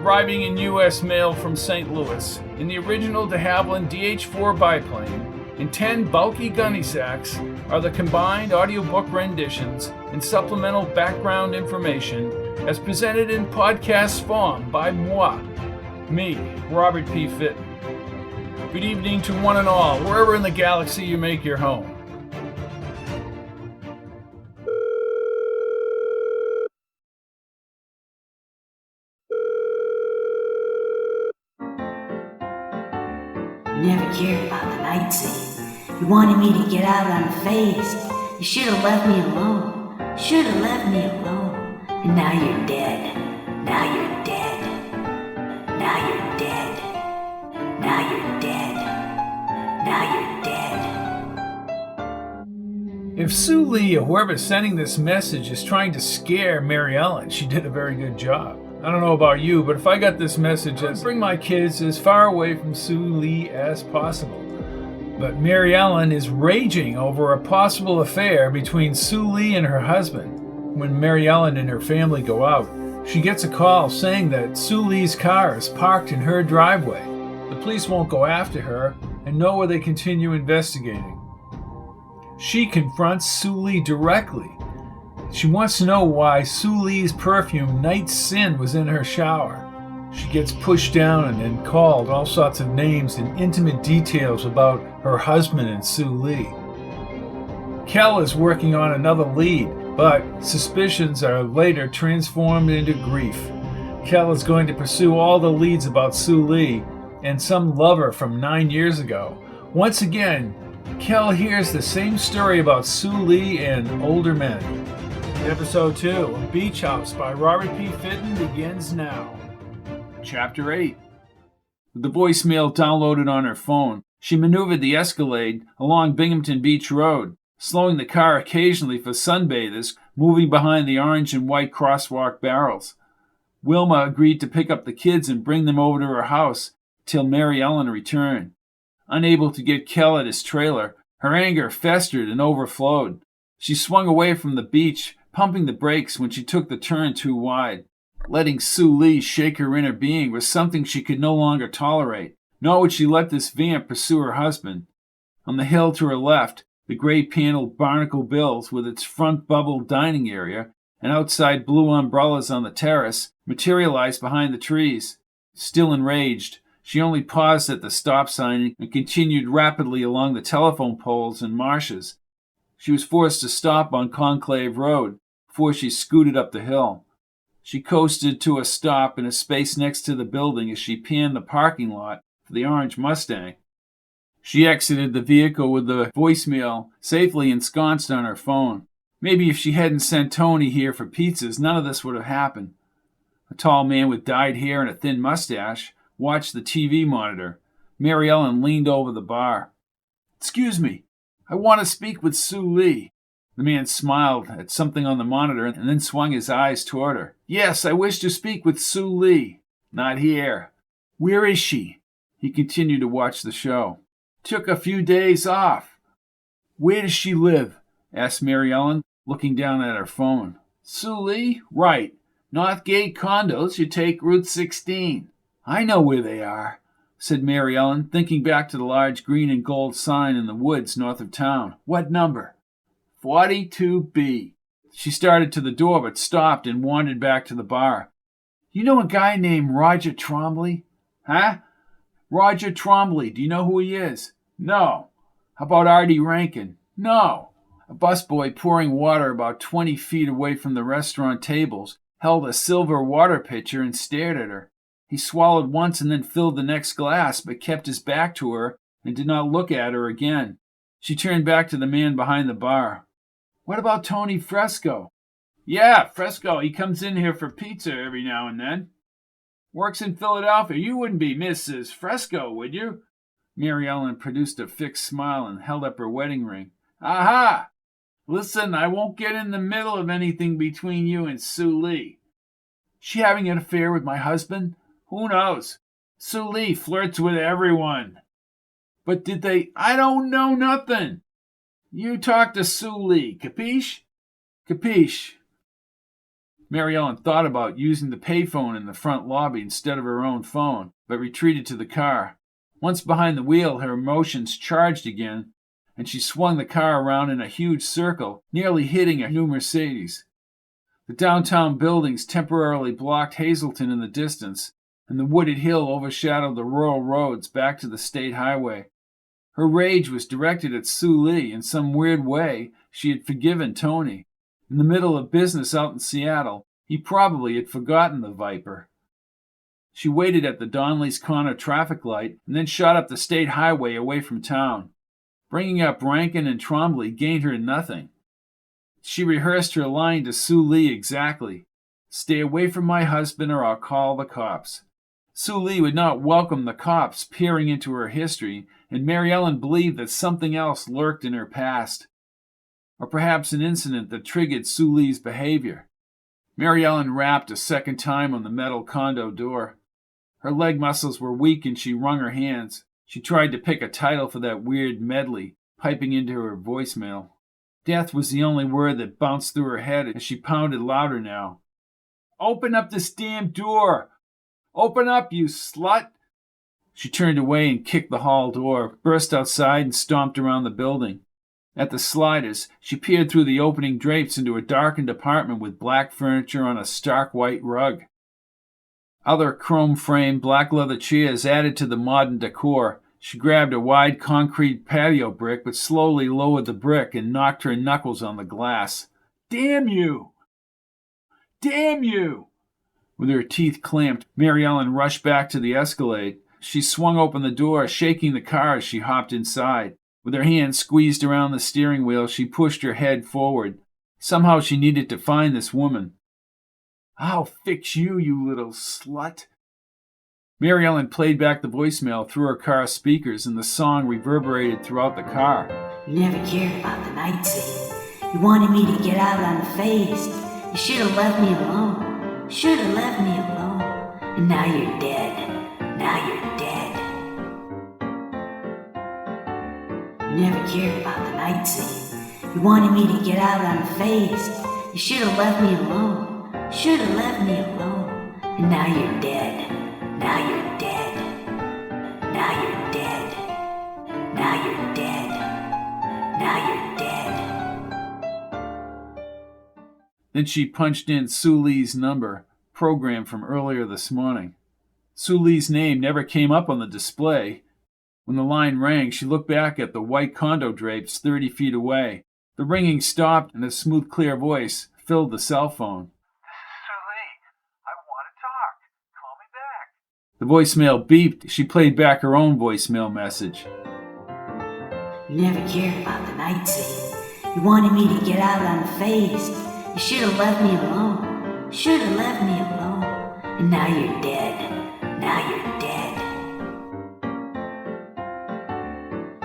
arriving in U.S. mail from St. Louis in the original de Havilland DH-4 biplane in 10 bulky gunny sacks are the combined audiobook renditions and supplemental background information as presented in podcast form by moi, me, Robert P. Fitton. Good evening to one and all, wherever in the galaxy you make your home. You never cared about the night scene. You wanted me to get out unfazed. You should have left me alone. Should have left me alone. And now you're dead. Now you're dead. Now you're dead. Now you're dead. Now you're dead. If Sue Lee or whoever's sending this message is trying to scare Mary Ellen, she did a very good job. I don't know about you, but if I got this message, I'd bring my kids as far away from Sue Lee as possible. But Mary Ellen is raging over a possible affair between Sue Lee and her husband. When Mary Ellen and her family go out, she gets a call saying that Sue Lee's car is parked in her driveway. The police won't go after her, and nor will they continue investigating. She confronts Sue Lee directly. She wants to know why Sue Lee's perfume Night Sin was in her shower. She gets pushed down and called all sorts of names and intimate details about her husband and Sue Lee. Kel is working on another lead, but suspicions are later transformed into grief. Kel is going to pursue all the leads about Sue Lee and some lover from 9 years ago. Once again, Kel hears the same story about Sue Lee and older men. Episode 2, Beach House by Robert P. Fitton begins now. Chapter 8. With the voicemail downloaded on her phone, she maneuvered the Escalade along Binghamton Beach Road, slowing the car occasionally for sunbathers moving behind the orange and white crosswalk barrels. Wilma agreed to pick up the kids and bring them over to her house till Mary Ellen returned. Unable to get Kel at his trailer, her anger festered and overflowed. She swung away from the beach, pumping the brakes when she took the turn too wide. Letting Sue Lee shake her inner being was something she could no longer tolerate, nor would she let this vamp pursue her husband. On the hill to her left, the gray-paneled Barnacle Bills with its front bubble dining area and outside blue umbrellas on the terrace materialized behind the trees. Still enraged, she only paused at the stop sign and continued rapidly along the telephone poles and marshes. She was forced to stop on Conclave Road before she scooted up the hill. She coasted to a stop in a space next to the building as she panned the parking lot for the orange Mustang. She exited the vehicle with the voicemail safely ensconced on her phone. Maybe if she hadn't sent Tony here for pizzas, none of this would have happened. A tall man with dyed hair and a thin mustache watched the TV monitor. Mary Ellen leaned over the bar. "Excuse me, I want to speak with Sue Lee." The man smiled at something on the monitor and then swung his eyes toward her. "Yes, I wish to speak with Sue Lee." "Not here." "Where is she?" He continued to watch the show. "Took a few days off." "Where does she live?" asked Mary Ellen, looking down at her phone. "Sue Lee? Right. Northgate Condos. You take Route 16. "I know where they are," said Mary Ellen, thinking back to the large green and gold sign in the woods north of town. "What number?" 42B. She started to the door but stopped and wandered back to the bar. "You know a guy named Roger Trombley?" "Huh?" "Roger Trombley. Do you know who he is?" "No." "How about Artie Rankin?" "No." A busboy pouring water about 20 feet away from the restaurant tables held a silver water pitcher and stared at her. He swallowed once and then filled the next glass, but kept his back to her and did not look at her again. She turned back to the man behind the bar. "What about Tony Fresco?" "Yeah, Fresco. He comes in here for pizza every now and then." "Works in Philadelphia. You wouldn't be Mrs. Fresco, would you?" Mary Ellen produced a fixed smile and held up her wedding ring. "Aha! Listen, I won't get in the middle of anything between you and Sue Lee." "She having an affair with my husband?" "Who knows? Sue Lee flirts with everyone." "But did they—" "I don't know nothing. You talk to Sue Lee, capiche?" "Capiche." Mary Ellen thought about using the payphone in the front lobby instead of her own phone, but retreated to the car. Once behind the wheel, her emotions charged again, and she swung the car around in a huge circle, nearly hitting a new Mercedes. The downtown buildings temporarily blocked Hazleton in the distance, and the wooded hill overshadowed the rural roads back to the state highway. Her rage was directed at Sue Lee. In some weird way, she had forgiven Tony. In the middle of business out in Seattle, he probably had forgotten the Viper. She waited at the Donley's Corner traffic light and then shot up the state highway away from town. Bringing up Rankin and Trombley gained her nothing. She rehearsed her line to Sue Lee exactly. "Stay away from my husband or I'll call the cops." Sue Lee would not welcome the cops peering into her history, and Mary Ellen believed that something else lurked in her past. Or perhaps an incident that triggered Sue Lee's behavior. Mary Ellen rapped a second time on the metal condo door. Her leg muscles were weak and she wrung her hands. She tried to pick a title for that weird medley, piping into her voicemail. Death was the only word that bounced through her head as she pounded louder now. "Open up this damn door! Open up, you slut!" She turned away and kicked the hall door, burst outside and stomped around the building. At the sliders, she peered through the opening drapes into a darkened apartment with black furniture on a stark white rug. Other chrome-framed black leather chairs added to the modern decor. She grabbed a wide concrete patio brick, but slowly lowered the brick and knocked her knuckles on the glass. "Damn you! Damn you!" With her teeth clamped, Mary Ellen rushed back to the Escalade. She swung open the door, shaking the car as she hopped inside. With her hands squeezed around the steering wheel, she pushed her head forward. Somehow she needed to find this woman. "I'll fix you, you little slut." Mary Ellen played back the voicemail through her car speakers, and the song reverberated throughout the car. "You never cared about the night scene. You wanted me to get out unfazed. You should have left me alone. Should have left me alone. And now you're dead. Now you're dead. You never cared about the night scene. You wanted me to get out unfazed. You should have left me alone. Should have left me alone. And now you're dead. Now you're dead. Now you're dead. Now you're dead. Now you're dead." Then she punched in Sue Lee's number, programmed from earlier this morning. Sue Lee's name never came up on the display. When the line rang, she looked back at the white condo drapes 30 feet away. The ringing stopped, and a smooth, clear voice filled the cell phone. The voicemail beeped. She played back her own voicemail message. "You never cared about the night scene. You wanted me to get out unfazed. You should have left me alone. Should have left me alone. And now you're dead. Now you're dead.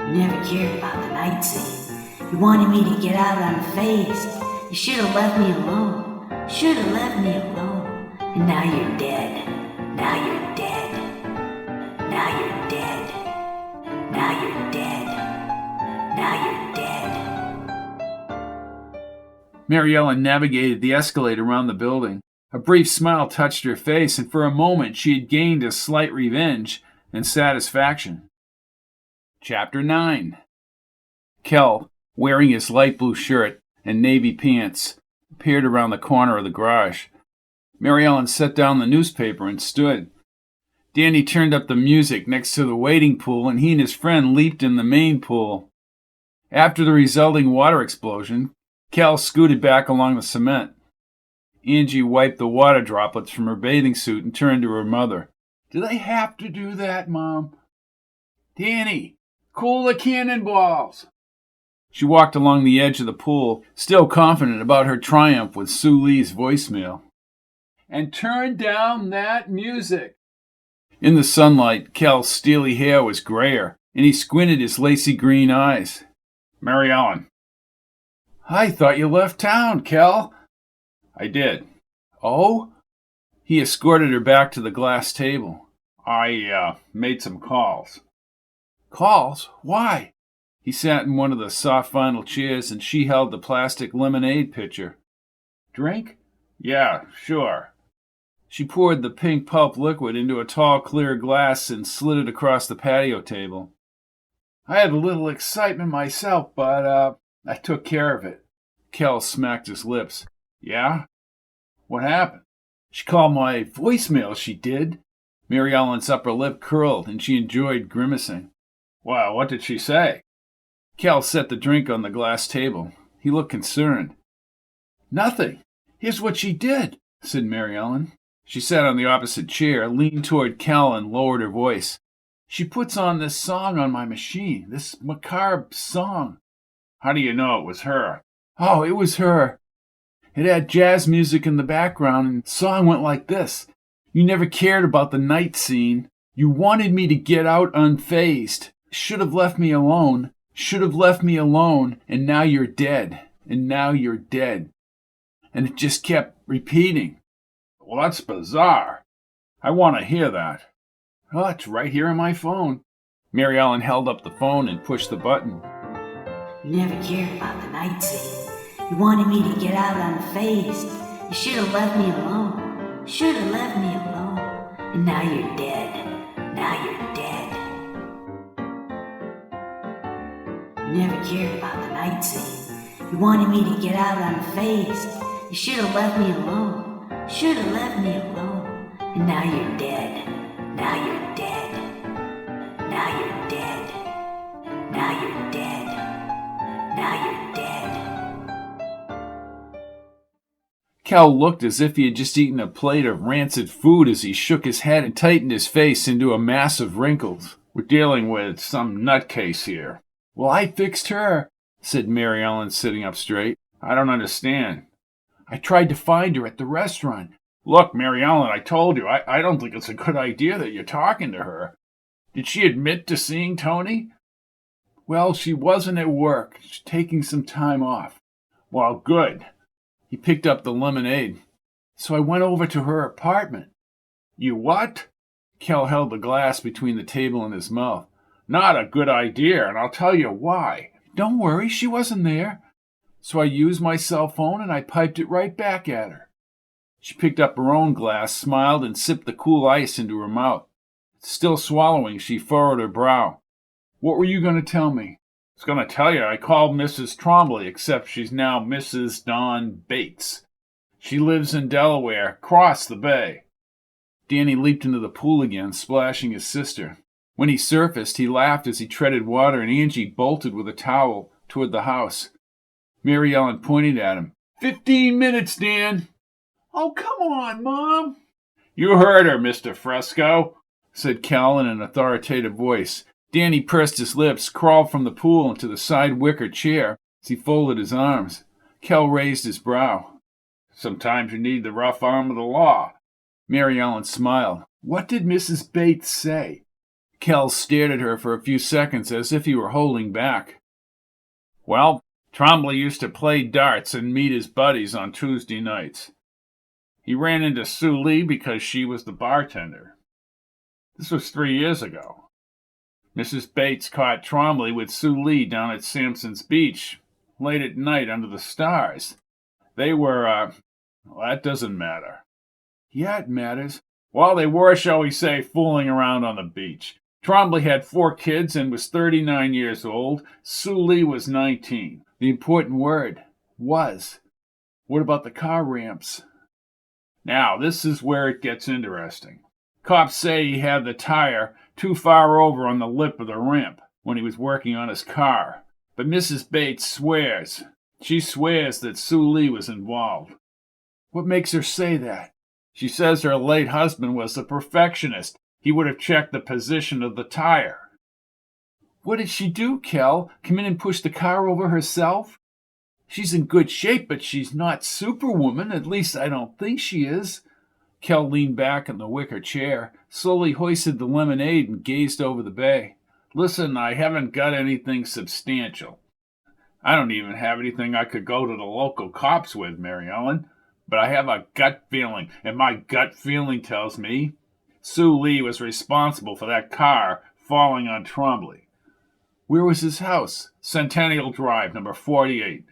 You never cared about the night scene. You wanted me to get out unfazed. You should have left me alone. Should have left me alone. And now you're dead. Now you're dead. Now you're dead. Now you're dead. Now you're dead. Mary Ellen navigated the escalator around the building. A brief smile touched her face, and for a moment she had gained a slight revenge and satisfaction. Chapter 9. Kel, wearing his light blue shirt and navy pants, appeared around the corner of the garage. Mary Ellen set down the newspaper and stood. Danny turned up the music next to the wading pool, and he and his friend leaped in the main pool. After the resulting water explosion, Kel scooted back along the cement. Angie wiped the water droplets from her bathing suit and turned to her mother. "Do they have to do that, Mom?" "Danny, cool the cannonballs." She walked along the edge of the pool, still confident about her triumph with Sue Lee's voicemail. "And turn down that music." In the sunlight, Kel's steely hair was grayer, and he squinted his lacy green eyes. "Mary Ellen." "I thought you left town, Kel." "I did." "Oh?" He escorted her back to the glass table. I made some calls." "Calls? Why?" He sat in one of the soft vinyl chairs, and she held the plastic lemonade pitcher. "Drink?" Yeah, sure. She poured the pink pulp liquid into a tall, clear glass and slid it across the patio table. I had a little excitement myself, but I took care of it. Kel smacked his lips. Yeah? What happened? She called my voicemail, she did. Mary Ellen's upper lip curled, and she enjoyed grimacing. Well, what did she say? Cal set the drink on the glass table. He looked concerned. Nothing. Here's what she did, said Mary Ellen. She sat on the opposite chair, leaned toward Cal, and lowered her voice. She puts on this song on my machine, this macabre song. How do you know it was her? Oh, it was her. It had jazz music in the background, and the song went like this. You never cared about the night scene. You wanted me to get out unfazed. Should have left me alone. Should have left me alone, and now you're dead. And now you're dead. And it just kept repeating. Well, that's bizarre. I want to hear that. Oh, it's right here on my phone. Mary Ellen held up the phone and pushed the button. You never cared about the night scene. You wanted me to get out unfazed. You should have left me alone. Should have left me alone. And now you're dead. Now you're dead. You never cared about the night scene. You wanted me to get out unfazed. You should have left me alone. Should have left me alone. And now you're dead. Now you're dead. Now you're dead. Now you're dead. Now you're dead. Cal looked as if he had just eaten a plate of rancid food as he shook his head and tightened his face into a mass of wrinkles. We're dealing with some nutcase here. Well, I fixed her, said Mary Ellen, sitting up straight. I don't understand. I tried to find her at the restaurant. Look, Mary Ellen, I told you, I don't think it's a good idea that you're talking to her. Did she admit to seeing Tony? Well, she wasn't at work. She's taking some time off. Well, good. He picked up the lemonade. So I went over to her apartment. You what? Kel held the glass between the table and his mouth. Not a good idea, and I'll tell you why. Don't worry, she wasn't there. So I used my cell phone and I piped it right back at her. She picked up her own glass, smiled, and sipped the cool ice into her mouth. Still swallowing, she furrowed her brow. What were you going to tell me? I was going to tell you I called Mrs. Trombley, except she's now Mrs. Dawn Bates. She lives in Delaware, across the bay. Danny leaped into the pool again, splashing his sister. When he surfaced, he laughed as he treaded water, and Angie bolted with a towel toward the house. Mary Ellen pointed at him. 15 minutes, Dan. Oh, come on, Mom. You heard her, Mr. Fresco, said Cal in an authoritative voice. Danny pursed his lips, crawled from the pool into the side wicker chair as he folded his arms. Cal raised his brow. Sometimes you need the rough arm of the law. Mary Ellen smiled. What did Mrs. Bates say? Cal stared at her for a few seconds as if he were holding back. Well, Trombley used to play darts and meet his buddies on Tuesday nights. He ran into Sue Lee because she was the bartender. This was 3 years ago. Mrs. Bates caught Trombley with Sue Lee down at Sampson's Beach, late at night under the stars. They were, well, that doesn't matter. Yeah, it matters. Well, they were, shall we say, fooling around on the beach. Trombley had 4 kids and was 39 years old. Sue Lee was 19. The important word, was. What about the car ramps? Now, this is where it gets interesting. Cops say he had the tire too far over on the lip of the ramp when he was working on his car. But Mrs. Bates swears. She swears that Sue Lee was involved. What makes her say that? She says her late husband was a perfectionist. He would have checked the position of the tire. What did she do, Kel? Come in and push the car over herself? She's in good shape, but she's not Superwoman. At least I don't think she is. Kel leaned back in the wicker chair, slowly hoisted the lemonade, and gazed over the bay. Listen, I haven't got anything substantial. I don't even have anything I could go to the local cops with, Mary Ellen. But I have a gut feeling, and my gut feeling tells me Sue Lee was responsible for that car falling on Trombley. Where was his house? Centennial Drive, number 48.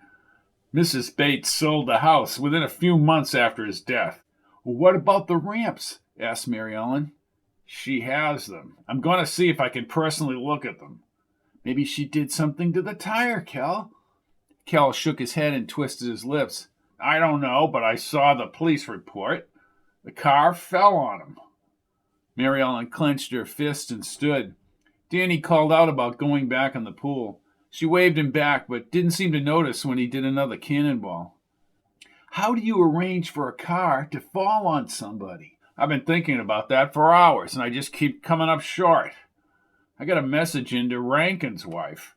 Mrs. Bates sold the house within a few months after his death. What about the ramps? Asked Mary Ellen. She has them. I'm going to see if I can personally look at them. Maybe she did something to the tire, Kel. Kel shook his head and twisted his lips. I don't know, but I saw the police report. The car fell on him. Mary Ellen clenched her fist and stood. Danny called out about going back in the pool. She waved him back, but didn't seem to notice when he did another cannonball. How do you arrange for a car to fall on somebody? I've been thinking about that for hours, and I just keep coming up short. I got a message into Rankin's wife,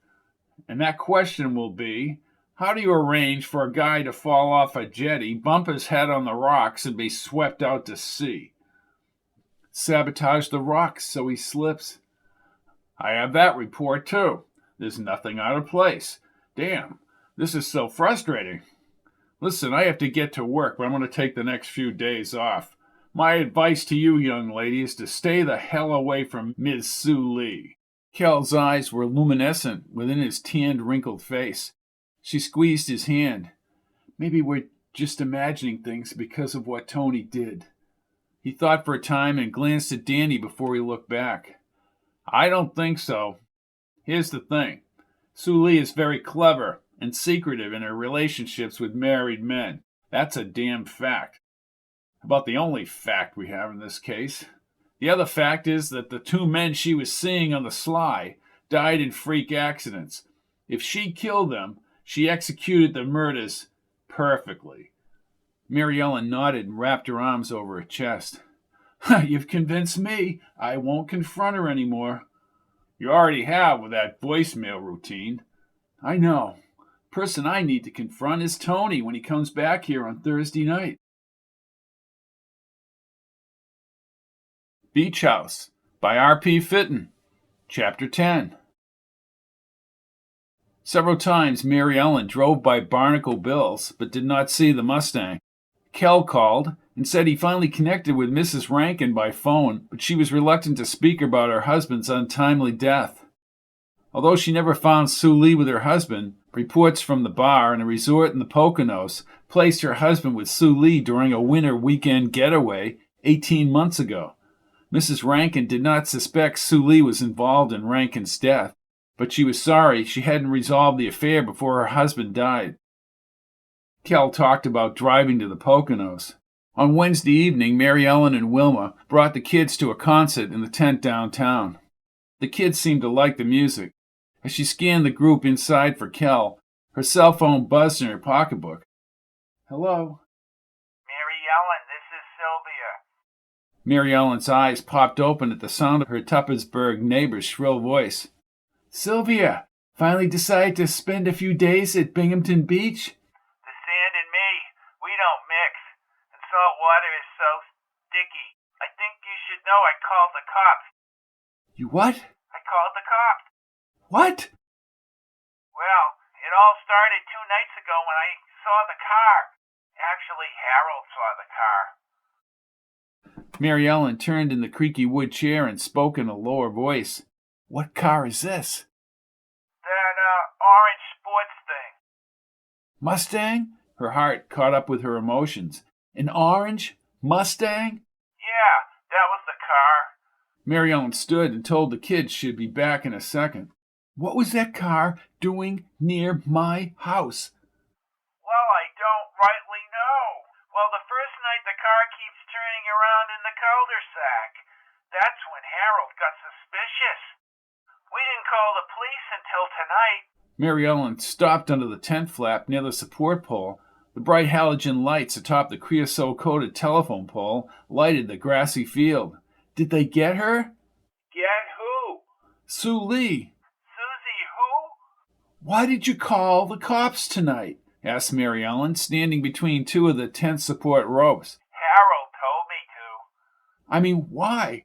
and that question will be, how do you arrange for a guy to fall off a jetty, bump his head on the rocks, and be swept out to sea? Sabotage the rocks so he slips. I have that report, too. There's nothing out of place. Damn, this is so frustrating. Listen, I have to get to work, but I'm going to take the next few days off. My advice to you, young lady, is to stay the hell away from Ms. Sue Lee. Kel's eyes were luminescent within his tanned, wrinkled face. She squeezed his hand. Maybe we're just imagining things because of what Tony did. He thought for a time and glanced at Danny before he looked back. I don't think so. Here's the thing. Sue Lee is very clever and secretive in her relationships with married men. That's a damn fact. About the only fact we have in this case. The other fact is that the two men she was seeing on the sly died in freak accidents. If she killed them, she executed the murders perfectly. Mary Ellen nodded and wrapped her arms over her chest. You've convinced me. I won't confront her anymore. You already have with that voicemail routine. I know. The person I need to confront is Tony when he comes back here on Thursday night. Beach House by R.P. Fitton. Chapter 10. Several times Mary Ellen drove by Barnacle Bill's, but did not see the Mustang. Kel called and said he finally connected with Mrs. Rankin by phone, but she was reluctant to speak about her husband's untimely death. Although she never found Sue Lee with her husband, reports from the bar and a resort in the Poconos placed her husband with Sue Lee during a winter weekend getaway 18 months ago. Mrs. Rankin did not suspect Sue Lee was involved in Rankin's death, but she was sorry she hadn't resolved the affair before her husband died. Kel talked about driving to the Poconos. On Wednesday evening, Mary Ellen and Wilma brought the kids to a concert in the tent downtown. The kids seemed to like the music. As she scanned the group inside for Kel, her cell phone buzzed in her pocketbook. Hello? Mary Ellen, this is Sylvia. Mary Ellen's eyes popped open at the sound of her Tuppersburg neighbor's shrill voice. Sylvia, finally decided to spend a few days at Binghamton Beach? The sand and me, we don't mix. And salt water is so sticky. I think you should know I called the cops. You what? I called the cops. What? Well, it all started 2 nights ago when I saw the car. Actually, Harold saw the car. Mary Ellen turned in the creaky wood chair and spoke in a lower voice. What car is this? That, orange sports thing. Mustang? Her heart caught up with her emotions. An orange Mustang? Yeah, that was the car. Mary Ellen stood and told the kids she'd be back in a second. What was that car doing near my house? Well, I don't rightly know. Well, the first night the car keeps turning around in the cul-de-sac. That's when Harold got suspicious. We didn't call the police until tonight. Mary Ellen stopped under the tent flap near the support pole. The bright halogen lights atop the creosote-coated telephone pole lighted the grassy field. Did they get her? Get who? Sue Lee. Susie who? Why did you call the cops tonight? Asked Mary Ellen, standing between two of the tent support ropes. Harold told me to. I mean, why?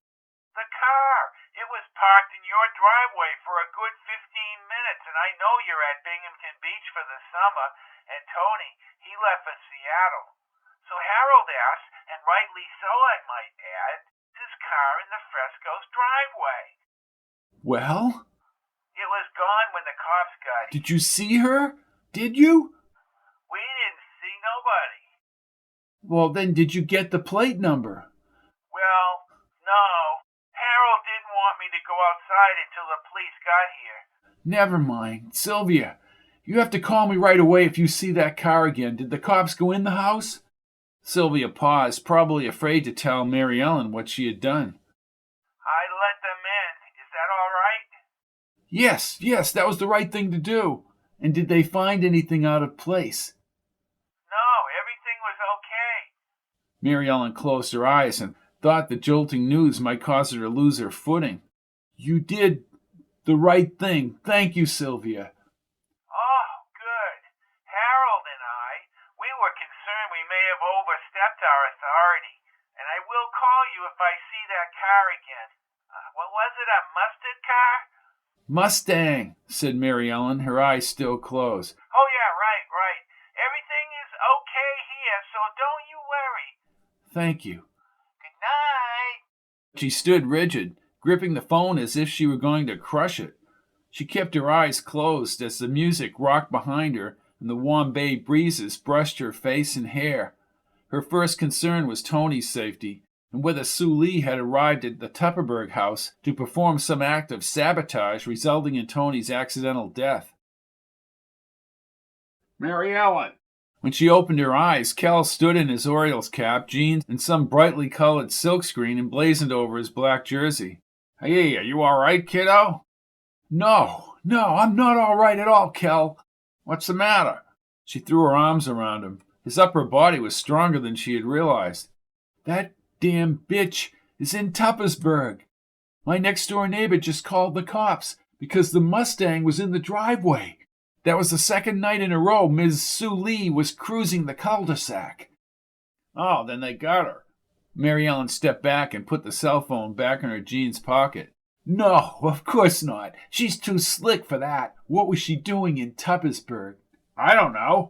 The car. It was parked in your driveway for a good 15 minutes, and I know you're at Binghamton Beach for the summer, and Tony, he left for Seattle. So Harold asked, and rightly so I might add, his car in the Fresco's driveway. Well? It was gone when the cops got it. Did you see her? Did you? We Well, then did you get the plate number? Well, no. Harold didn't want me to go outside until the police got here. Never mind. Sylvia, you have to call me right away if you see that car again. Did the cops go in the house? Sylvia paused, probably afraid to tell Mary Ellen what she had done. I let them in. Is that all right? Yes, that was the right thing to do. And did they find anything out of place? No, everything was okay. Mary Ellen closed her eyes and thought the jolting news might cause her to lose her footing. You did the right thing. Thank you, Sylvia. Oh, good. Harold and we were concerned we may have overstepped our authority, and I will call you if I see that car again. What was it, a mustard car? Mustang, said Mary Ellen, her eyes still closed. Oh, yeah, right. Everything is okay here, so don't you worry. Thank you. Good night. She stood rigid, gripping the phone as if she were going to crush it. She kept her eyes closed as the music rocked behind her and the warm bay breezes brushed her face and hair. Her first concern was Tony's safety, and whether Sue Lee had arrived at the Tupperberg house to perform some act of sabotage resulting in Tony's accidental death. Mary Ellen. When she opened her eyes, Kel stood in his Orioles cap, jeans, and some brightly colored silkscreen emblazoned over his black jersey. Hey, are you all right, kiddo? No, I'm not all right at all, Kel. What's the matter? She threw her arms around him. His upper body was stronger than she had realized. That damn bitch is in Tuppersburg. My next-door neighbor just called the cops because the Mustang was in the driveway. That was the second night in a row Ms. Sue Lee was cruising the cul-de-sac. Oh, then they got her. Mary Ellen stepped back and put the cell phone back in her jeans pocket. No, of course not. She's too slick for that. What was she doing in Tuppersburg? I don't know.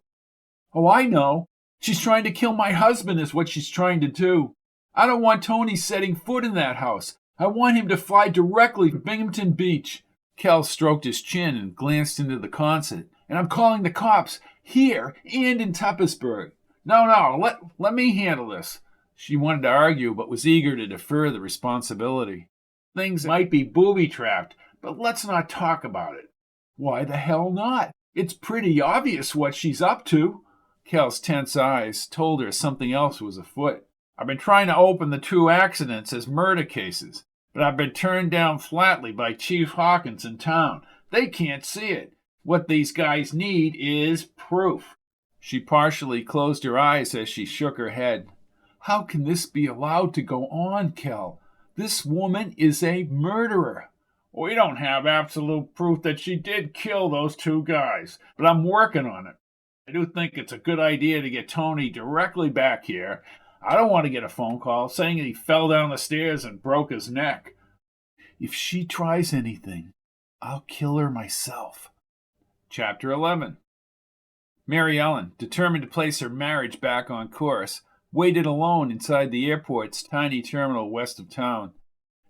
Oh, I know. She's trying to kill my husband is what she's trying to do. I don't want Tony setting foot in that house. I want him to fly directly to Binghamton Beach. Kel stroked his chin and glanced into the concert. And I'm calling the cops here and in Tuppersburg. No, let me handle this. She wanted to argue, but was eager to defer the responsibility. Things might be booby-trapped, but let's not talk about it. Why the hell not? It's pretty obvious what she's up to. Kel's tense eyes told her something else was afoot. I've been trying to open the two accidents as murder cases, but I've been turned down flatly by Chief Hawkins in town. They can't see it. What these guys need is proof. She partially closed her eyes as she shook her head. How can this be allowed to go on, Kel? This woman is a murderer. We don't have absolute proof that she did kill those two guys, but I'm working on it. I do think it's a good idea to get Tony directly back here. I don't want to get a phone call saying he fell down the stairs and broke his neck. If she tries anything, I'll kill her myself. Chapter 11. Mary Ellen, determined to place her marriage back on course, waited alone inside the airport's tiny terminal west of town.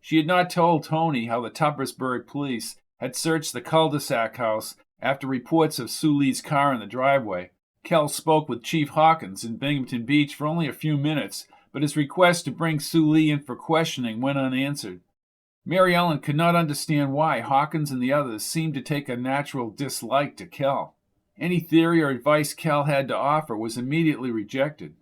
She had not told Tony how the Tuppersburg police had searched the cul-de-sac house after reports of Sue Lee's car in the driveway. Kel spoke with Chief Hawkins in Binghamton Beach for only a few minutes, but his request to bring Sue Lee in for questioning went unanswered. Mary Ellen could not understand why Hawkins and the others seemed to take a natural dislike to Kel. Any theory or advice Kel had to offer was immediately rejected.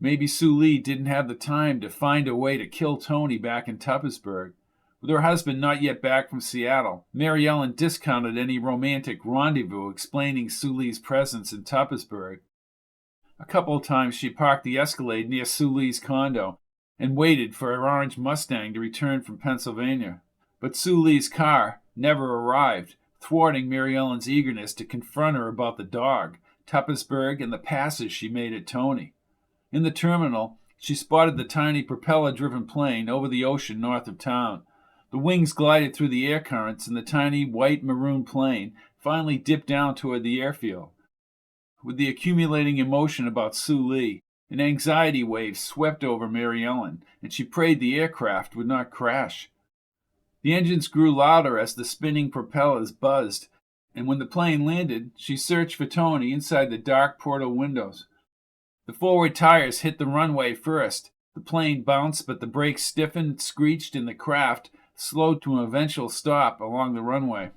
Maybe Sue Lee didn't have the time to find a way to kill Tony back in Tuppersburg. With her husband not yet back from Seattle, Mary Ellen discounted any romantic rendezvous explaining Sue Lee's presence in Tuppersburg. A couple of times she parked the Escalade near Sue Lee's condo and waited for her orange Mustang to return from Pennsylvania. But Sue Lee's car never arrived, thwarting Mary Ellen's eagerness to confront her about the dog, Tuppersburg, and the passes she made at Tony. In the terminal, she spotted the tiny propeller-driven plane over the ocean north of town. The wings glided through the air currents, and the tiny white-maroon plane finally dipped down toward the airfield. With the accumulating emotion about Sue Lee, an anxiety wave swept over Mary Ellen, and she prayed the aircraft would not crash. The engines grew louder as the spinning propellers buzzed, and when the plane landed, she searched for Tony inside the dark portal windows. The forward tires hit the runway first. The plane bounced, but the brakes stiffened, screeched, and the craft slowed to an eventual stop along the runway.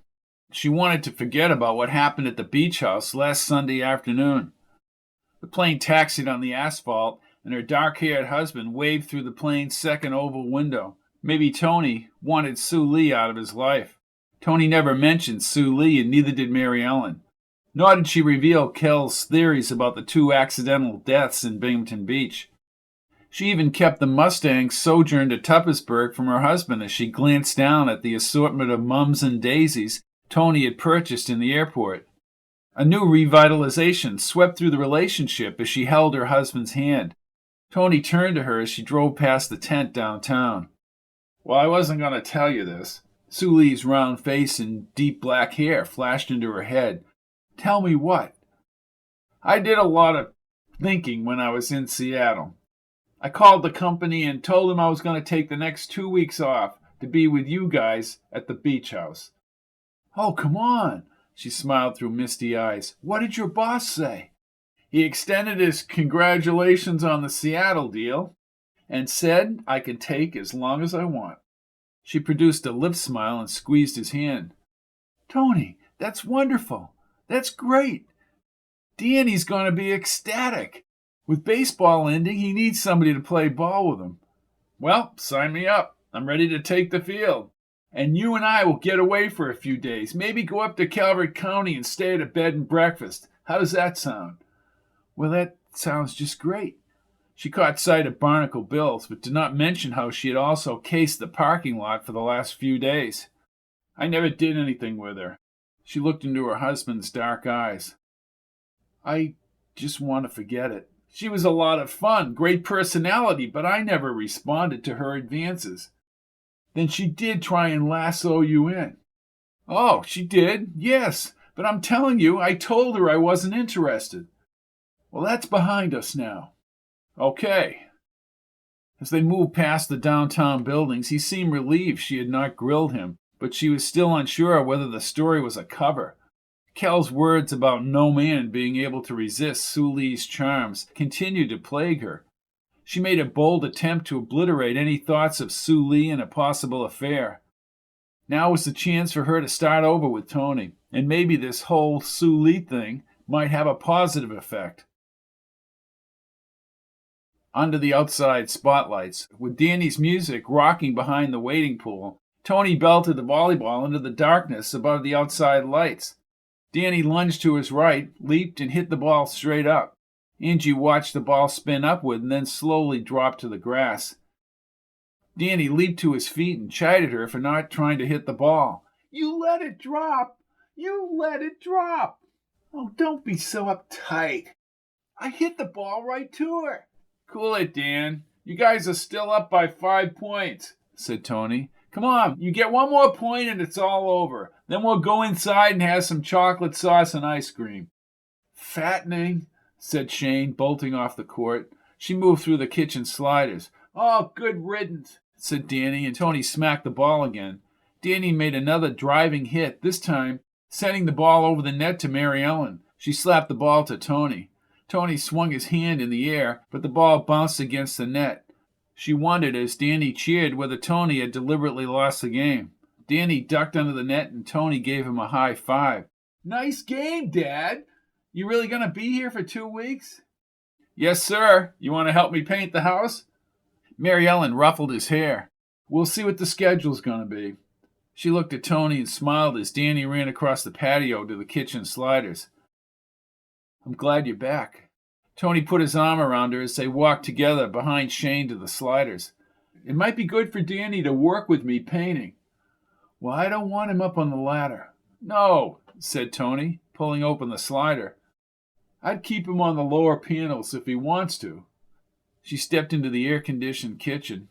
She wanted to forget about what happened at the beach house last Sunday afternoon. The plane taxied on the asphalt, and her dark-haired husband waved through the plane's second oval window. Maybe Tony wanted Sue Lee out of his life. Tony never mentioned Sue Lee, and neither did Mary Ellen. Nor did she reveal Kel's theories about the 2 accidental deaths in Binghamton Beach. She even kept the Mustang sojourn to Tuppersburg from her husband as she glanced down at the assortment of mums and daisies Tony had purchased in the airport. A new revitalization swept through the relationship as she held her husband's hand. Tony turned to her as she drove past the tent downtown. "Well, I wasn't going to tell you this." Sue Lee's round face and deep black hair flashed into her head. "Tell me what?" "I did a lot of thinking when I was in Seattle. I called the company and told them I was going to take the next 2 weeks off to be with you guys at the beach house." "Oh, come on." She smiled through misty eyes. "What did your boss say?" "He extended his congratulations on the Seattle deal and said I could take as long as I want." She produced a lip smile and squeezed his hand. "Tony, that's wonderful. That's great. Danny's going to be ecstatic. With baseball ending, he needs somebody to play ball with him." "Well, sign me up. I'm ready to take the field. And you and I will get away for a few days. Maybe go up to Calvert County and stay at a bed and breakfast. How does that sound?" "Well, that sounds just great." She caught sight of Barnacle Bill's, but did not mention how she had also cased the parking lot for the last few days. "I never did anything with her." She looked into her husband's dark eyes. "I just want to forget it. She was a lot of fun, great personality, but I never responded to her advances." "Then she did try and lasso you in?" "Oh, she did, yes. But I'm telling you, I told her I wasn't interested." "Well, that's behind us now." "Okay." As they moved past the downtown buildings, he seemed relieved she had not grilled him, but she was still unsure whether the story was a cover. Kel's words about no man being able to resist Sue Lee's charms continued to plague her. She made a bold attempt to obliterate any thoughts of Sue Lee and a possible affair. Now was the chance for her to start over with Tony, and maybe this whole Sue Lee thing might have a positive effect. Under the outside spotlights, with Danny's music rocking behind the wading pool, Tony belted the volleyball into the darkness above the outside lights. Danny lunged to his right, leaped, and hit the ball straight up. Angie watched the ball spin upward and then slowly drop to the grass. Danny leaped to his feet and chided her for not trying to hit the ball. "You let it drop! You let it drop!" "Oh, don't be so uptight. I hit the ball right to her." "Cool it, Dan. You guys are still up by 5 points, said Tony. "Come on, you get one more point and it's all over. Then we'll go inside and have some chocolate sauce and ice cream." "Fattening," said Shane, bolting off the court. She moved through the kitchen sliders. "Oh, good riddance," said Danny, and Tony smacked the ball again. Danny made another driving hit, this time sending the ball over the net to Mary Ellen. She slapped the ball to Tony. Tony swung his hand in the air, but the ball bounced against the net. She wondered as Danny cheered whether Tony had deliberately lost the game. Danny ducked under the net and Tony gave him a high five. "Nice game, Dad. You really going to be here for 2 weeks?" "Yes, sir. You want to help me paint the house?" Mary Ellen ruffled his hair. "We'll see what the schedule's going to be." She looked at Tony and smiled as Danny ran across the patio to the kitchen sliders. "I'm glad you're back." Tony put his arm around her as they walked together behind Shane to the sliders. "It might be good for Danny to work with me painting." "Well, I don't want him up on the ladder." "No," said Tony, pulling open the slider. "I'd keep him on the lower panels if he wants to." She stepped into the air-conditioned kitchen.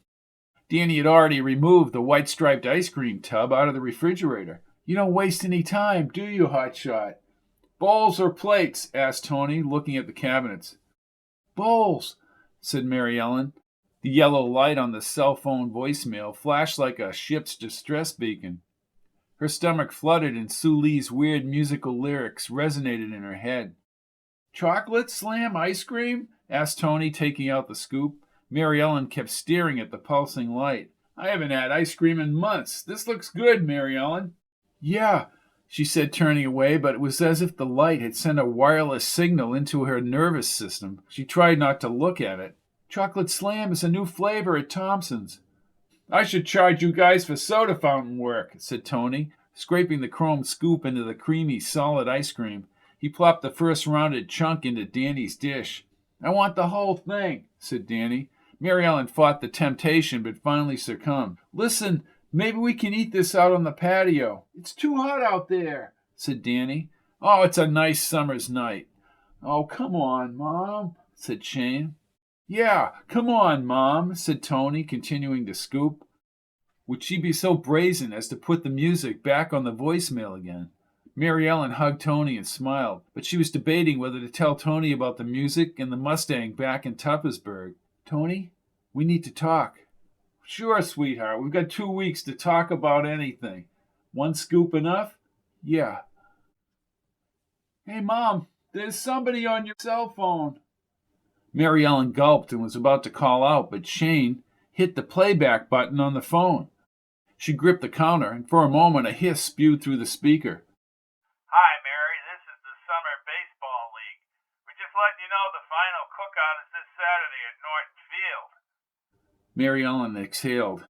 Danny had already removed the white-striped ice cream tub out of the refrigerator. "You don't waste any time, do you, hotshot?" "Bowls or plates?" asked Tony, looking at the cabinets. "Bowls," said Mary Ellen. The yellow light on the cell phone voicemail flashed like a ship's distress beacon. Her stomach fluttered and Sue Lee's weird musical lyrics resonated in her head. Chocolate slam ice cream? Asked Tony, taking out the scoop. Mary Ellen kept staring at the pulsing light. I haven't had ice cream in months. This looks good, Mary Ellen. Yeah, she said, turning away, but it was as if the light had sent a wireless signal into her nervous system. She tried not to look at it. Chocolate slam is a new flavor at Thompson's. I should charge you guys for soda fountain work, said Tony, scraping the chrome scoop into the creamy, solid ice cream. He plopped the first rounded chunk into Danny's dish. I want the whole thing, said Danny. Mary Ellen fought the temptation, but finally succumbed. Listen, maybe we can eat this out on the patio. It's too hot out there, said Danny. Oh, it's a nice summer's night. Oh, come on, Mom, said Shane. Yeah, come on, Mom, said Tony, continuing to scoop. Would she be so brazen as to put the music back on the voicemail again? Mary Ellen hugged Tony and smiled, but she was debating whether to tell Tony about the music and the Mustang back in Tuppersburg. Tony, we need to talk. Sure, sweetheart. We've got 2 weeks to talk about anything. One scoop enough? Yeah. Hey, Mom, there's somebody on your cell phone. Mary Ellen gulped and was about to call out, but Shane hit the playback button on the phone. She gripped the counter, and for a moment a hiss spewed through the speaker. Hi, Mary. This is the Summer Baseball League. We're just letting you know the final cookout is this Saturday at Norton Field. Mary Ellen exhaled.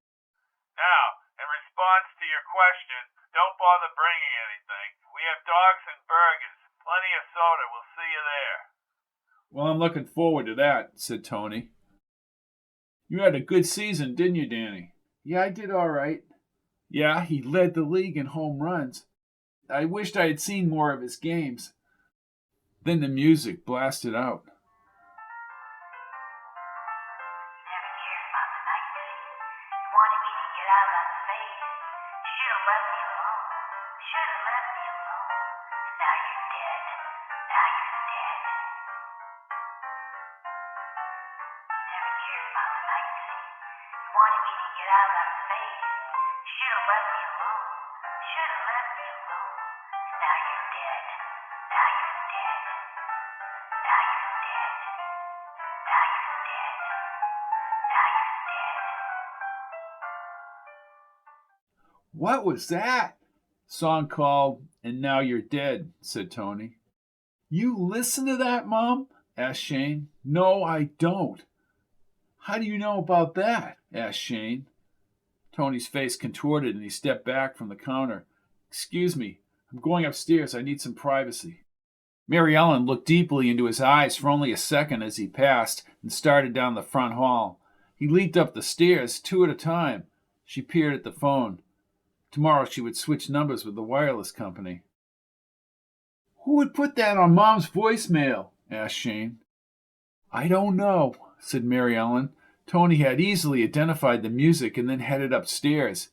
Now, in response to your question, don't bother bringing anything. We have dogs and burgers. Plenty of soda. We'll see you there. Well, I'm looking forward to that, said Tony. You had a good season, didn't you, Danny? Yeah, I did all right. Yeah, he led the league in home runs. I wished I had seen more of his games. Then the music blasted out. Never cared about the night scene. You wanted me to get out on the face. Should have left me alone. Should have left me alone. And now you're dead. Now you're dead. Never cared about the night scene. You wanted me to get out on the face. Should have left me alone. Should have left me alone. And now you're dead. Now you're dead. Now you're dead. Now you're dead. Now you're dead. What was that? Song called, And Now You're Dead, said Tony. You listen to that, Mom? Asked Shane. No, I don't. How do you know about that? Asked Shane. Tony's face contorted and he stepped back from the counter. Excuse me, I'm going upstairs. I need some privacy. Mary Ellen looked deeply into his eyes for only a second as he passed and started down the front hall. He leaped up the stairs, 2 at a time. She peered at the phone. Tomorrow she would switch numbers with the wireless company. Who would put that on Mom's voicemail? Asked Shane. I don't know, said Mary Ellen. Tony had easily identified the music and then headed upstairs.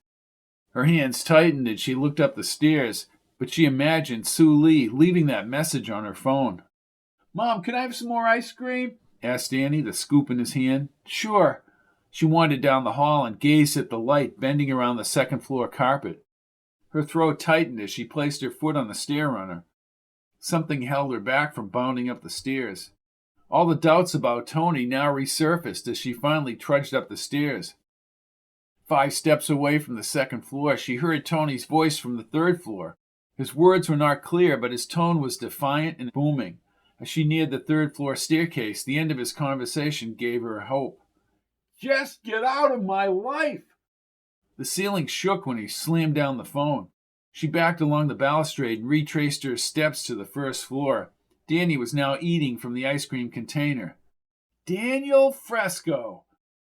Her hands tightened and she looked up the stairs, but she imagined Sue Lee leaving that message on her phone. Mom, can I have some more ice cream? Asked Danny, the scoop in his hand. Sure. She wandered down the hall and gazed at the light bending around the second-floor carpet. Her throat tightened as she placed her foot on the stair runner. Something held her back from bounding up the stairs. All the doubts about Tony now resurfaced as she finally trudged up the stairs. 5 steps away from the second floor, she heard Tony's voice from the third floor. His words were not clear, but his tone was defiant and booming. As she neared the third-floor staircase, the end of his conversation gave her hope. Just get out of my life! The ceiling shook when he slammed down the phone. She backed along the balustrade and retraced her steps to the first floor. Danny was now eating from the ice cream container. Daniel Fresco!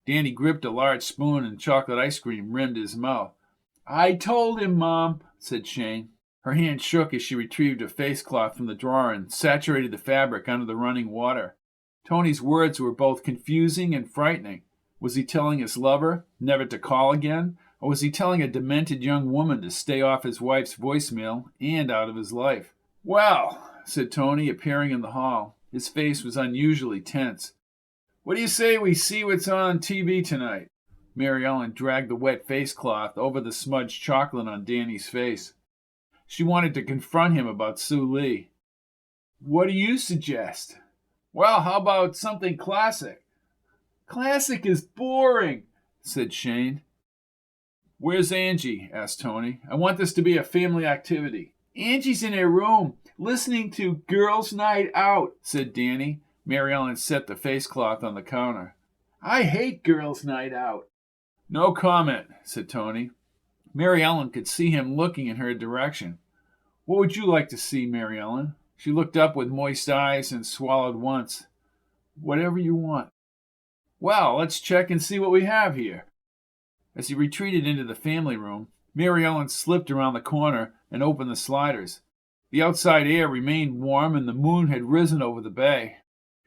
Danny gripped a large spoon and chocolate ice cream rimmed his mouth. I told him, Mom, said Shane. Her hand shook as she retrieved a face cloth from the drawer and saturated the fabric under the running water. Tony's words were both confusing and frightening. Was he telling his lover never to call again? Or was he telling a demented young woman to stay off his wife's voicemail and out of his life? Well, said Tony, appearing in the hall. His face was unusually tense. What do you say we see what's on TV tonight? Mary Ellen dragged the wet face cloth over the smudged chocolate on Danny's face. She wanted to confront him about Sue Lee. What do you suggest? Well, how about something classic? Classic is boring, said Shane. Where's Angie? Asked Tony. I want this to be a family activity. Angie's in her room, listening to Girls' Night Out, said Danny. Mary Ellen set the face cloth on the counter. I hate Girls' Night Out. No comment, said Tony. Mary Ellen could see him looking in her direction. What would you like to see, Mary Ellen? She looked up with moist eyes and swallowed once. Whatever you want. Well, let's check and see what we have here. As he retreated into the family room, Mary Ellen slipped around the corner and opened the sliders. The outside air remained warm and the moon had risen over the bay.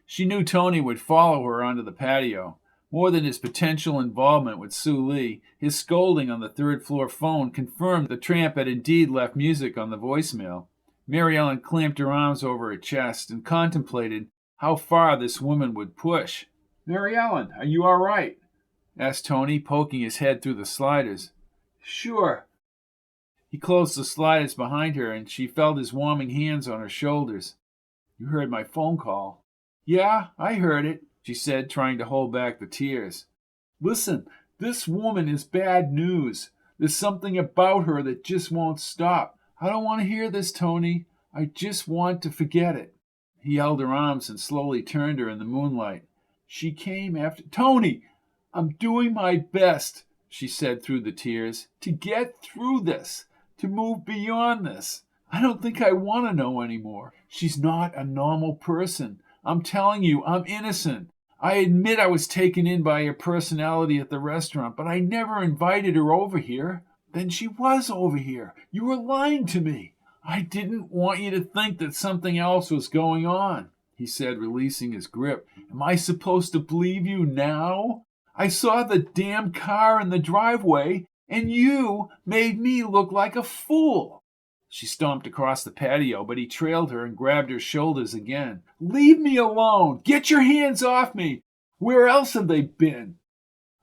She knew Tony would follow her onto the patio. More than his potential involvement with Sue Lee, his scolding on the third-floor phone confirmed the tramp had indeed left music on the voicemail. Mary Ellen clamped her arms over her chest and contemplated how far this woman would push. Mary Ellen, are you all right? Asked Tony, poking his head through the sliders. Sure. He closed the sliders behind her, and she felt his warming hands on her shoulders. You heard my phone call. Yeah, I heard it, she said, trying to hold back the tears. Listen, this woman is bad news. There's something about her that just won't stop. I don't want to hear this, Tony. I just want to forget it. He held her arms and slowly turned her in the moonlight. She came after... Tony, I'm doing my best, she said through the tears, to get through this, to move beyond this. I don't think I want to know anymore. She's not a normal person. I'm telling you, I'm innocent. I admit I was taken in by her personality at the restaurant, but I never invited her over here. Then she was over here. You were lying to me. I didn't want you to think that something else was going on, he said, releasing his grip. Am I supposed to believe you now? I saw the damn car in the driveway, and you made me look like a fool. She stomped across the patio, but he trailed her and grabbed her shoulders again. Leave me alone! Get your hands off me! Where else have they been?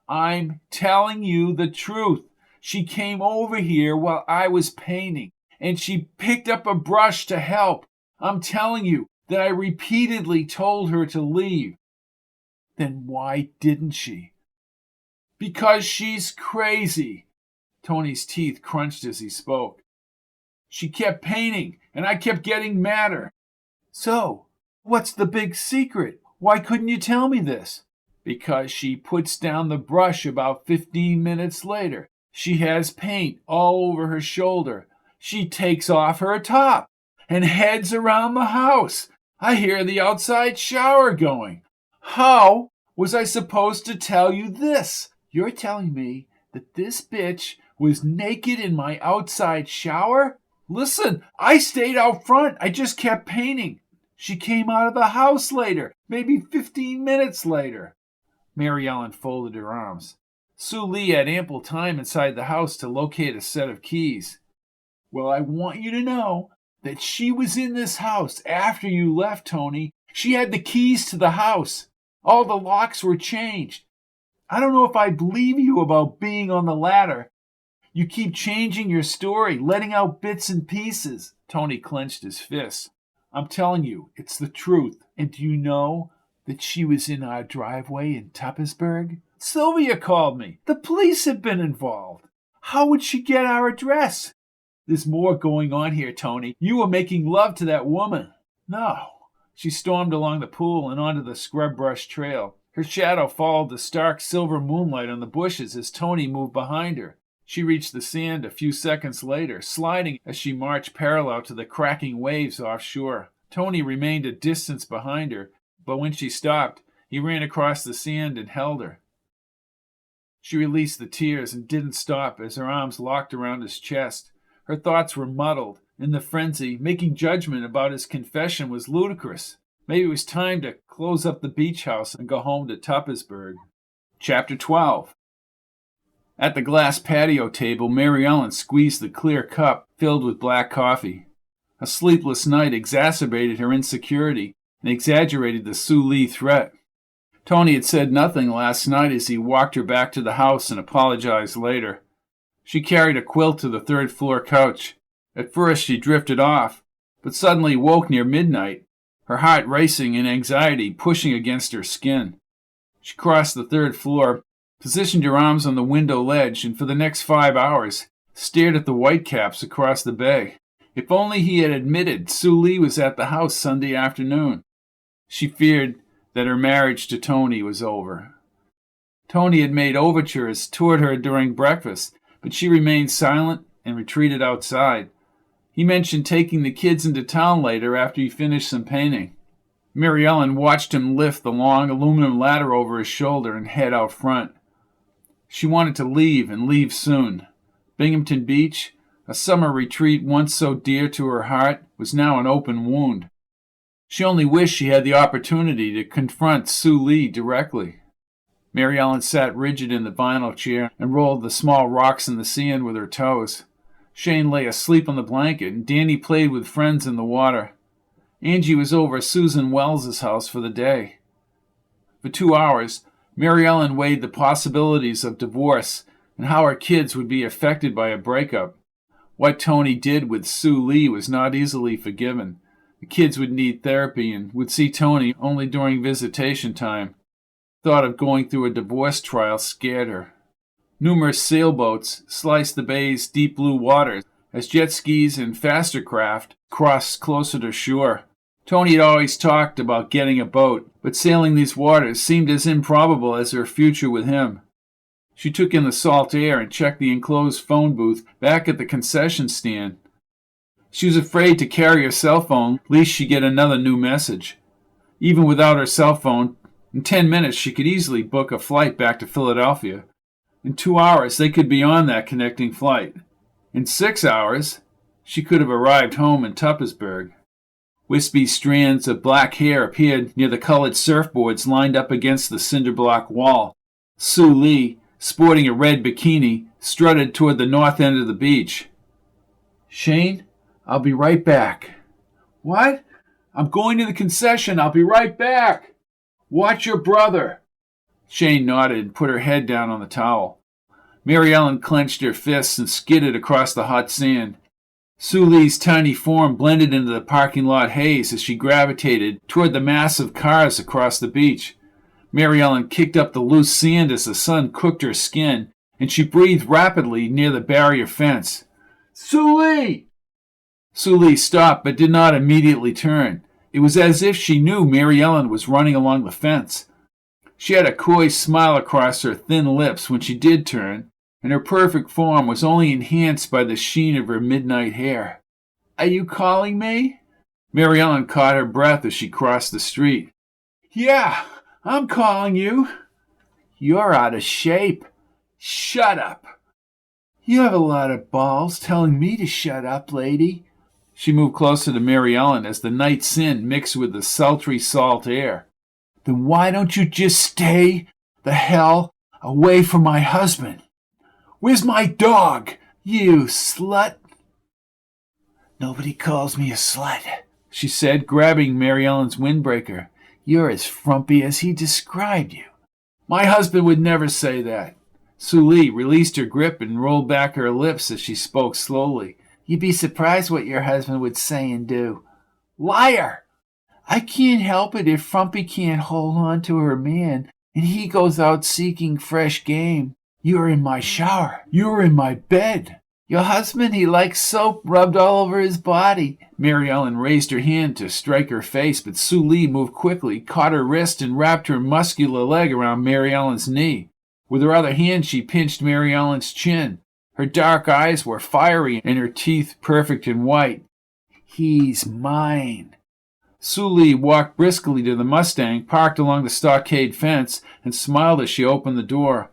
I'm telling you the truth. She came over here while I was painting, and she picked up a brush to help. I'm telling you that I repeatedly told her to leave. Then why didn't she? Because she's crazy. Tony's teeth crunched as he spoke. She kept painting, and I kept getting madder. So, what's the big secret? Why couldn't you tell me this? Because she puts down the brush about 15 minutes later. She has paint all over her shoulder. She takes off her top and heads around the house. I hear the outside shower going. How was I supposed to tell you this? You're telling me that this bitch was naked in my outside shower? Listen, I stayed out front. I just kept painting. She came out of the house later, maybe 15 minutes later. Mary Ellen folded her arms. Sue Lee had ample time inside the house to locate a set of keys. Well, I want you to know that she was in this house after you left, Tony. She had the keys to the house. All the locks were changed. I don't know if I believe you about being on the ladder. You keep changing your story, letting out bits and pieces. Tony clenched his fists. I'm telling you, it's the truth. And do you know that she was in our driveway in Tuppersburg? Sylvia called me. The police have been involved. How would she get our address? There's more going on here, Tony. You were making love to that woman. No. She stormed along the pool and onto the scrub brush trail. Her shadow followed the stark silver moonlight on the bushes as Tony moved behind her. She reached the sand a few seconds later, sliding as she marched parallel to the cracking waves offshore. Tony remained a distance behind her, but when she stopped, he ran across the sand and held her. She released the tears and didn't stop as her arms locked around his chest. Her thoughts were muddled. In the frenzy, making judgment about his confession was ludicrous. Maybe it was time to close up the beach house and go home to Tuppersburg. Chapter 12. At the glass patio table, Mary Ellen squeezed the clear cup filled with black coffee. A sleepless night exacerbated her insecurity and exaggerated the Sue Lee threat. Tony had said nothing last night as he walked her back to the house and apologized later. She carried a quilt to the third-floor couch. At first she drifted off, but suddenly woke near midnight her heart racing and anxiety pushing against her skin. She crossed the 3rd floor, positioned her arms on the window ledge, and for the next 5 hours stared at the whitecaps across the bay. If only he had admitted Sue Lee was at the house Sunday afternoon. She feared that her marriage to Tony was over. Tony had made overtures toward her during breakfast, but she remained silent and retreated outside. He mentioned taking the kids into town later after he finished some painting. Mary Ellen watched him lift the long aluminum ladder over his shoulder and head out front. She wanted to leave and leave soon. Binghamton Beach, a summer retreat once so dear to her heart, was now an open wound. She only wished she had the opportunity to confront Sue Lee directly. Mary Ellen sat rigid in the vinyl chair and rolled the small rocks in the sand with her toes. Shane lay asleep on the blanket, and Danny played with friends in the water. Angie was over at Susan Wells's house for the day. For 2 hours, Mary Ellen weighed the possibilities of divorce and how her kids would be affected by a breakup. What Tony did with Sue Lee was not easily forgiven. The kids would need therapy and would see Tony only during visitation time. Thought of going through a divorce trial scared her. Numerous sailboats sliced the bay's deep blue waters as jet skis and faster craft crossed closer to shore. Tony had always talked about getting a boat, but sailing these waters seemed as improbable as her future with him. She took in the salt air and checked the enclosed phone booth back at the concession stand. She was afraid to carry her cell phone, lest she get another new message. Even without her cell phone, in 10 minutes she could easily book a flight back to Philadelphia. In 2 hours they could be on that connecting flight. In 6 hours she could have arrived home in Tuppersburg. Wispy strands of black hair appeared near the colored surfboards lined up against the cinder block wall. Sue Lee, sporting a red bikini, strutted toward the north end of the beach. "Shane, I'll be right back." "What?" "I'm going to the concession. I'll be right back." "Watch your brother." Shane nodded and put her head down on the towel. Mary Ellen clenched her fists and skidded across the hot sand. Sue Lee's tiny form blended into the parking lot haze as she gravitated toward the mass of cars across the beach. Mary Ellen kicked up the loose sand as the sun cooked her skin, and she breathed rapidly near the barrier fence. "Sue Lee!" Sue Lee stopped but did not immediately turn. It was as if she knew Mary Ellen was running along the fence. She had a coy smile across her thin lips when she did turn, and her perfect form was only enhanced by the sheen of her midnight hair. "Are you calling me?" Mary Ellen caught her breath as she crossed the street. "Yeah, I'm calling you." "You're out of shape." "Shut up." "You have a lot of balls telling me to shut up, lady." She moved closer to Mary Ellen as the night sun mixed with the sultry salt air. "Then why don't you just stay the hell away from my husband? Where's my dog, you slut?" "Nobody calls me a slut," she said, grabbing Mary Ellen's windbreaker. "You're as frumpy as he described you." "My husband would never say that." Sue Lee released her grip and rolled back her lips as she spoke slowly. "You'd be surprised what your husband would say and do." "Liar!" "I can't help it if Frumpy can't hold on to her man, and he goes out seeking fresh game. You're in my shower. You're in my bed. Your husband, he likes soap rubbed all over his body." Mary Ellen raised her hand to strike her face, but Sue Lee moved quickly, caught her wrist, and wrapped her muscular leg around Mary Ellen's knee. With her other hand, she pinched Mary Ellen's chin. Her dark eyes were fiery and her teeth perfect and white. "He's mine." Sue Lee walked briskly to the Mustang parked along the stockade fence and smiled as she opened the door.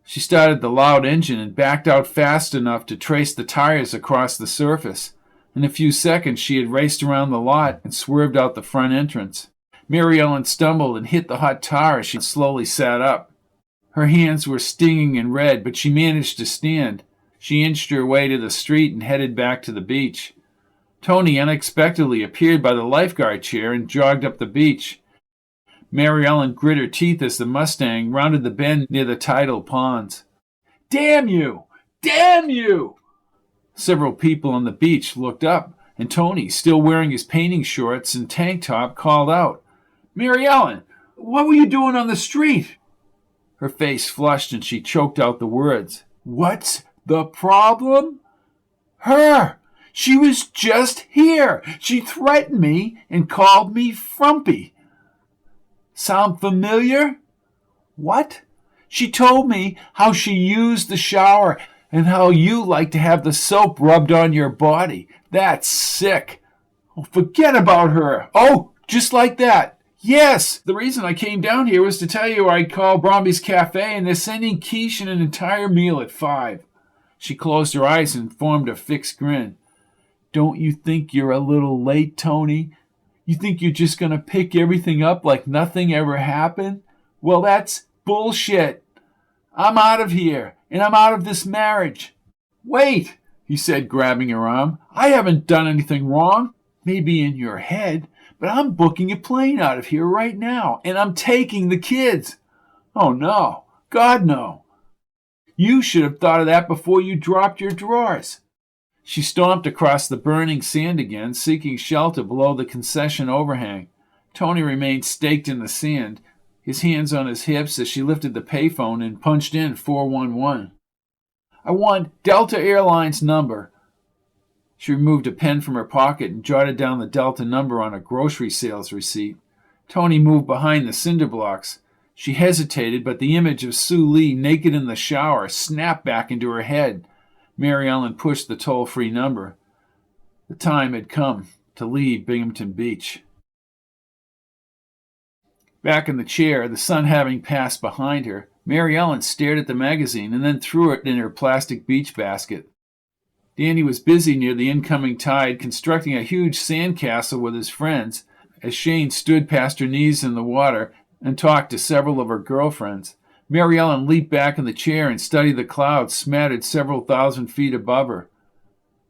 She started the loud engine and backed out fast enough to trace the tires across the surface. In a few seconds she had raced around the lot and swerved out the front entrance. Mary Ellen stumbled and hit the hot tar as she slowly sat up. Her hands were stinging and red, but she managed to stand. She inched her way to the street and headed back to the beach. Tony unexpectedly appeared by the lifeguard chair and jogged up the beach. Mary Ellen grit her teeth as the Mustang rounded the bend near the tidal ponds. "Damn you! Damn you!" Several people on the beach looked up. and Tony, still wearing his painting shorts and tank top, called out, "Mary Ellen, what were you doing on the street?" Her face flushed and she choked out the words. "What's the problem?" "Her! She was just here. She threatened me and called me frumpy." "Sound familiar?" "What?" "She told me how she used the shower and how you like to have the soap rubbed on your body. That's sick." "Oh, forget about her." "Oh, just like that." "Yes, the reason I came down here was to tell you I'd call Bromby's Cafe and they're sending Quiche and an entire meal at 5. She closed her eyes and formed a fixed grin. "Don't you think you're a little late, Tony? You think you're just going to pick everything up like nothing ever happened? Well, that's bullshit. I'm out of here, and I'm out of this marriage." "Wait," he said, grabbing her arm. "I haven't done anything wrong. Maybe in your head, but I'm booking a plane out of here right now, and I'm taking the kids." "Oh, no. God, no. You should have thought of that before you dropped your drawers." She stomped across the burning sand again, seeking shelter below the concession overhang. Tony remained staked in the sand, his hands on his hips as she lifted the payphone and punched in 411. "I want Delta Airlines number." She removed a pen from her pocket and jotted down the Delta number on a grocery sales receipt. Tony moved behind the cinder blocks. She hesitated, but the image of Sue Lee naked in the shower snapped back into her head. Mary Ellen pushed the toll-free number. The time had come to leave Binghamton Beach. Back in the chair, the sun having passed behind her, Mary Ellen stared at the magazine and then threw it in her plastic beach basket. Danny was busy near the incoming tide constructing a huge sandcastle with his friends as Shane stood past her knees in the water and talked to several of her girlfriends. Mary Ellen leaped back in the chair and studied the clouds smattered several thousand feet above her.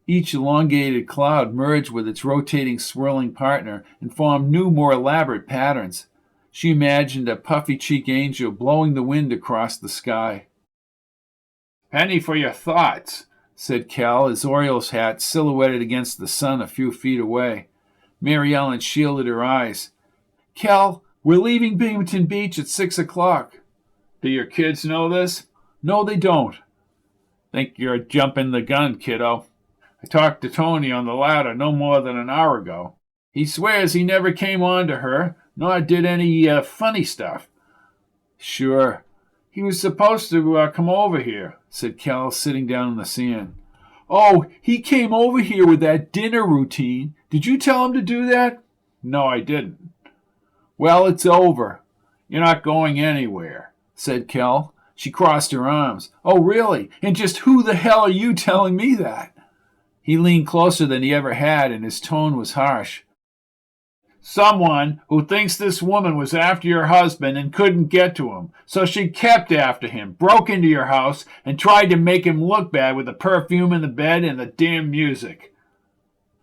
Each elongated cloud merged with its rotating, swirling partner and formed new, more elaborate patterns. She imagined a puffy-cheeked angel blowing the wind across the sky. "Penny for your thoughts," said Cal, his Orioles hat silhouetted against the sun a few feet away. Mary Ellen shielded her eyes. "Cal, we're leaving Binghamton Beach at 6 o'clock. "Do your kids know this?" "No, they don't." "Think you're jumping the gun, kiddo. I talked to Tony on the ladder no more than an hour ago. He swears he never came on to her, nor did any funny stuff." "Sure. He was supposed to come over here," said Cal, sitting down in the sand. "Oh, he came over here with that dinner routine. Did you tell him to do that?" "No, I didn't." "Well, it's over. You're not going anywhere," said Cal. She crossed her arms. "Oh, really? And just who the hell are you telling me that?" He leaned closer than he ever had, and his tone was harsh. "Someone who thinks this woman was after your husband and couldn't get to him, so she kept after him, broke into your house, and tried to make him look bad with the perfume in the bed and the damn music."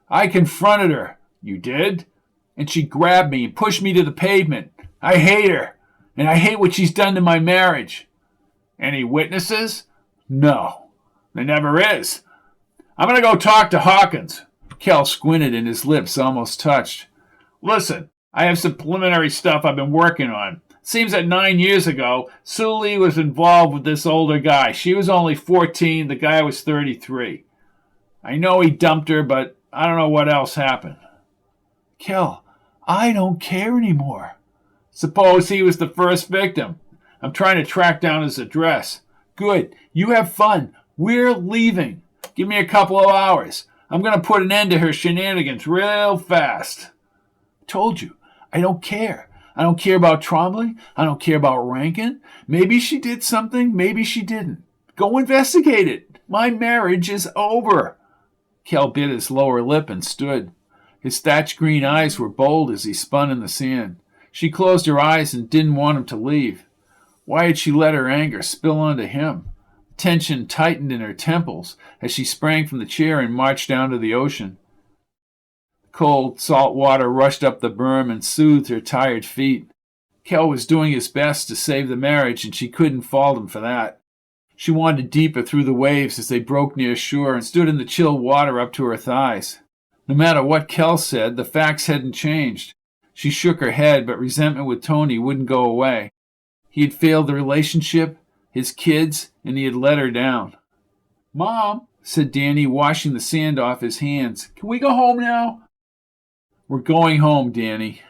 "I confronted her." "You did?" "And she grabbed me and pushed me to the pavement. I hate her, and I hate what she's done to my marriage." "Any witnesses?" "No. There never is. I'm going to go talk to Hawkins." Cal squinted and his lips almost touched. "Listen, I have some preliminary stuff I've been working on. Seems that 9 years ago, Sue Lee was involved with this older guy. She was only 14, the guy was 33. I know he dumped her, but I don't know what else happened." "Kel, I don't care anymore." "Suppose he was the first victim. I'm trying to track down his address." "Good. You have fun. We're leaving. Give me a couple of hours. I'm going to put an end to her shenanigans real fast." "Told you. I don't care. I don't care about Trombley. I don't care about Rankin. Maybe she did something. Maybe she didn't. Go investigate it. My marriage is over." Kel bit his lower lip and stood. His thatched green eyes were bold as he spun in the sand. She closed her eyes and didn't want him to leave. Why had she let her anger spill onto him? Tension tightened in her temples as she sprang from the chair and marched down to the ocean. Cold, salt water rushed up the berm and soothed her tired feet. Kel was doing his best to save the marriage, and she couldn't fault him for that. She wandered deeper through the waves as they broke near shore and stood in the chill water up to her thighs. No matter what Kel said, the facts hadn't changed. She shook her head, but resentment with Tony wouldn't go away. He had failed the relationship, his kids, and he had let her down. "Mom," said Danny, washing the sand off his hands, "can we go home now?" "We're going home, Danny."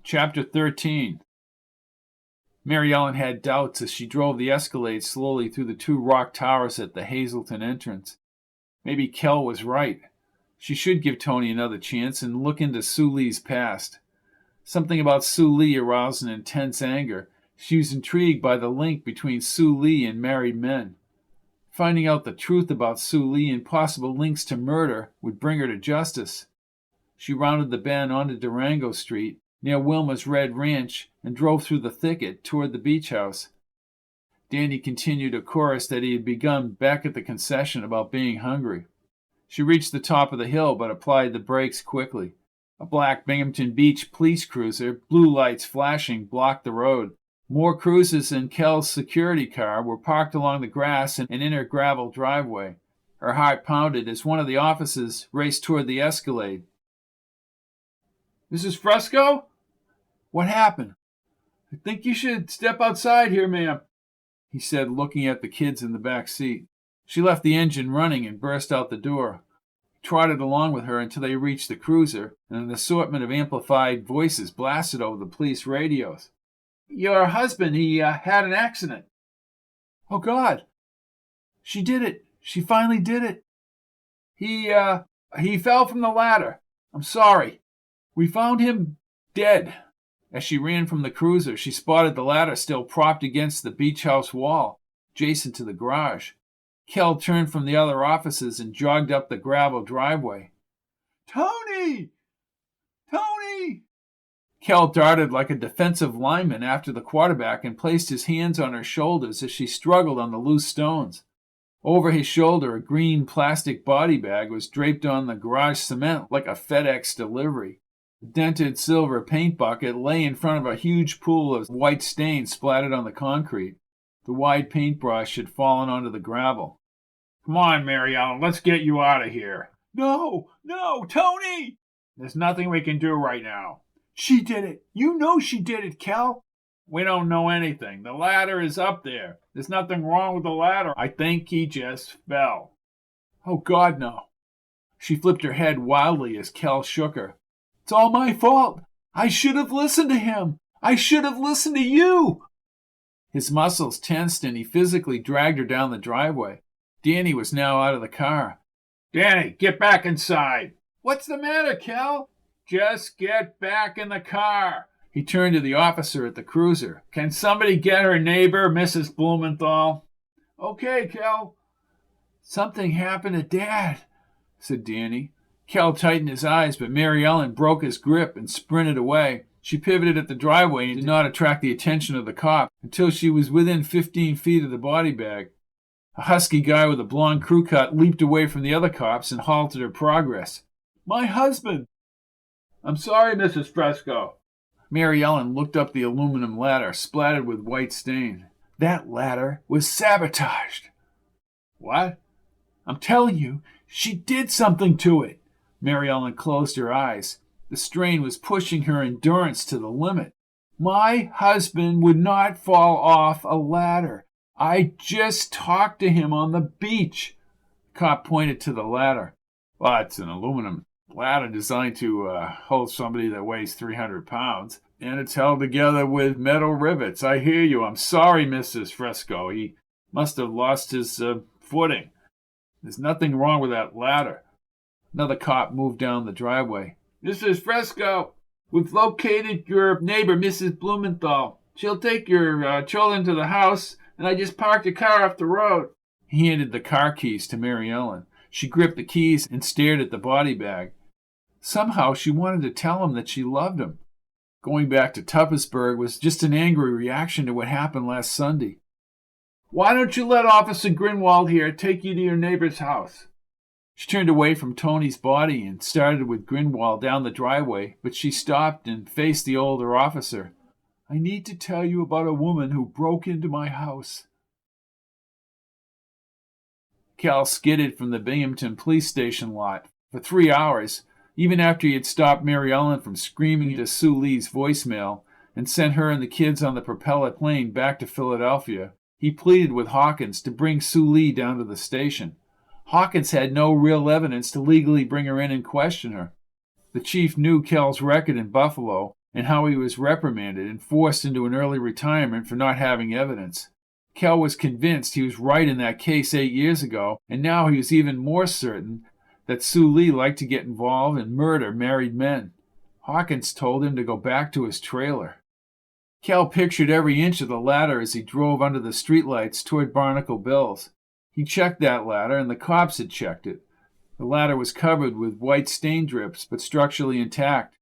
Chapter 13. Mary Ellen had doubts as she drove the Escalade slowly through the 2 rock towers at the Hazelton entrance. Maybe Kel was right. She should give Tony another chance and look into Sue Lee's past. Something about Sue Lee aroused an intense anger. She was intrigued by the link between Sue Lee and married men. Finding out the truth about Sue Lee and possible links to murder would bring her to justice. She rounded the bend onto Durango Street, near Wilma's Red Ranch, and drove through the thicket toward the beach house. Danny continued a chorus that he had begun back at the concession about being hungry. She reached the top of the hill but applied the brakes quickly. A black Binghamton Beach police cruiser, blue lights flashing, blocked the road. More cruisers and Kel's security car were parked along the grass and in her gravel driveway. Her heart pounded as one of the officers raced toward the Escalade. "Mrs. Fresco? What happened?" "I think you should step outside here, ma'am," he said, looking at the kids in the back seat. She left the engine running and burst out the door. He trotted along with her until they reached the cruiser, and an assortment of amplified voices blasted over the police radios. "Your husband, he had an accident." "Oh, God. She did it. She finally did it." He fell from the ladder. I'm sorry. We found him dead." As she ran from the cruiser, she spotted the ladder still propped against the beach house wall, adjacent to the garage. Kel turned from the other officers and jogged up the gravel driveway. "Tony! Tony!" Kel darted like a defensive lineman after the quarterback and placed his hands on her shoulders as she struggled on the loose stones. Over his shoulder, a green plastic body bag was draped on the garage cement like a FedEx delivery. The dented silver paint bucket lay in front of a huge pool of white stain splattered on the concrete. The wide paintbrush had fallen onto the gravel. "Come on, Mary Ellen, let's get you out of here." No, Tony!" "There's nothing we can do right now." "She did it. You know she did it, Kel." "We don't know anything. The ladder is up there. There's nothing wrong with the ladder. I think he just fell." "Oh, God, no." She flipped her head wildly as Kel shook her. "It's all my fault. I should have listened to him. I should have listened to you." His muscles tensed and he physically dragged her down the driveway. Danny was now out of the car. "Danny, get back inside." "What's the matter, Kel?" "Just get back in the car." He turned to the officer at the cruiser. "Can somebody get her neighbor, Mrs. Blumenthal?" "Okay, Kel." "Something happened to Dad," said Danny. Kel tightened his eyes, but Mary Ellen broke his grip and sprinted away. She pivoted at the driveway and did not attract the attention of the cop until she was within 15 feet of the body bag. A husky guy with a blonde crew cut leaped away from the other cops and halted her progress. "My husband!" "I'm sorry, Mrs. Fresco." Mary Ellen looked up the aluminum ladder, splattered with white stain. That ladder was sabotaged. "What?" "I'm telling you, she did something to it." Mary Ellen closed her eyes. The strain was pushing her endurance to the limit. "My husband would not fall off a ladder. I just talked to him on the beach." The cop pointed to the ladder. "Well, it's an aluminum ladder designed to hold somebody that weighs 300 pounds, and it's held together with metal rivets. I hear you. I'm sorry, Mrs. Fresco. He must have lost his footing. There's nothing wrong with that ladder." Another cop moved down the driveway. "Mrs. Fresco, we've located your neighbor, Mrs. Blumenthal. She'll take your children to the house, and I just parked the car off the road." He handed the car keys to Mary Ellen. She gripped the keys and stared at the body bag. Somehow she wanted to tell him that she loved him. Going back to Tuppersburg was just an angry reaction to what happened last Sunday. "Why don't you let Officer Grinwald here take you to your neighbor's house?" She turned away from Tony's body and started with Grinwald down the driveway, but she stopped and faced the older officer. "I need to tell you about a woman who broke into my house." Cal skidded from the Binghamton police station lot, For 3 hours, even after he had stopped Mary Ellen from screaming into Sue Lee's voicemail and sent her and the kids on the propeller plane back to Philadelphia, he pleaded with Hawkins to bring Sue Lee down to the station. Hawkins had no real evidence to legally bring her in and question her. The chief knew Kel's record in Buffalo and how he was reprimanded and forced into an early retirement for not having evidence. Kel was convinced he was right in that case 8 years ago, and now he was even more certain that Sue Lee liked to get involved and murder married men. Hawkins told him to go back to his trailer. Kel pictured every inch of the ladder as he drove under the streetlights toward Barnacle Bill's. He checked that ladder, and the cops had checked it. The ladder was covered with white stain drips, but structurally intact.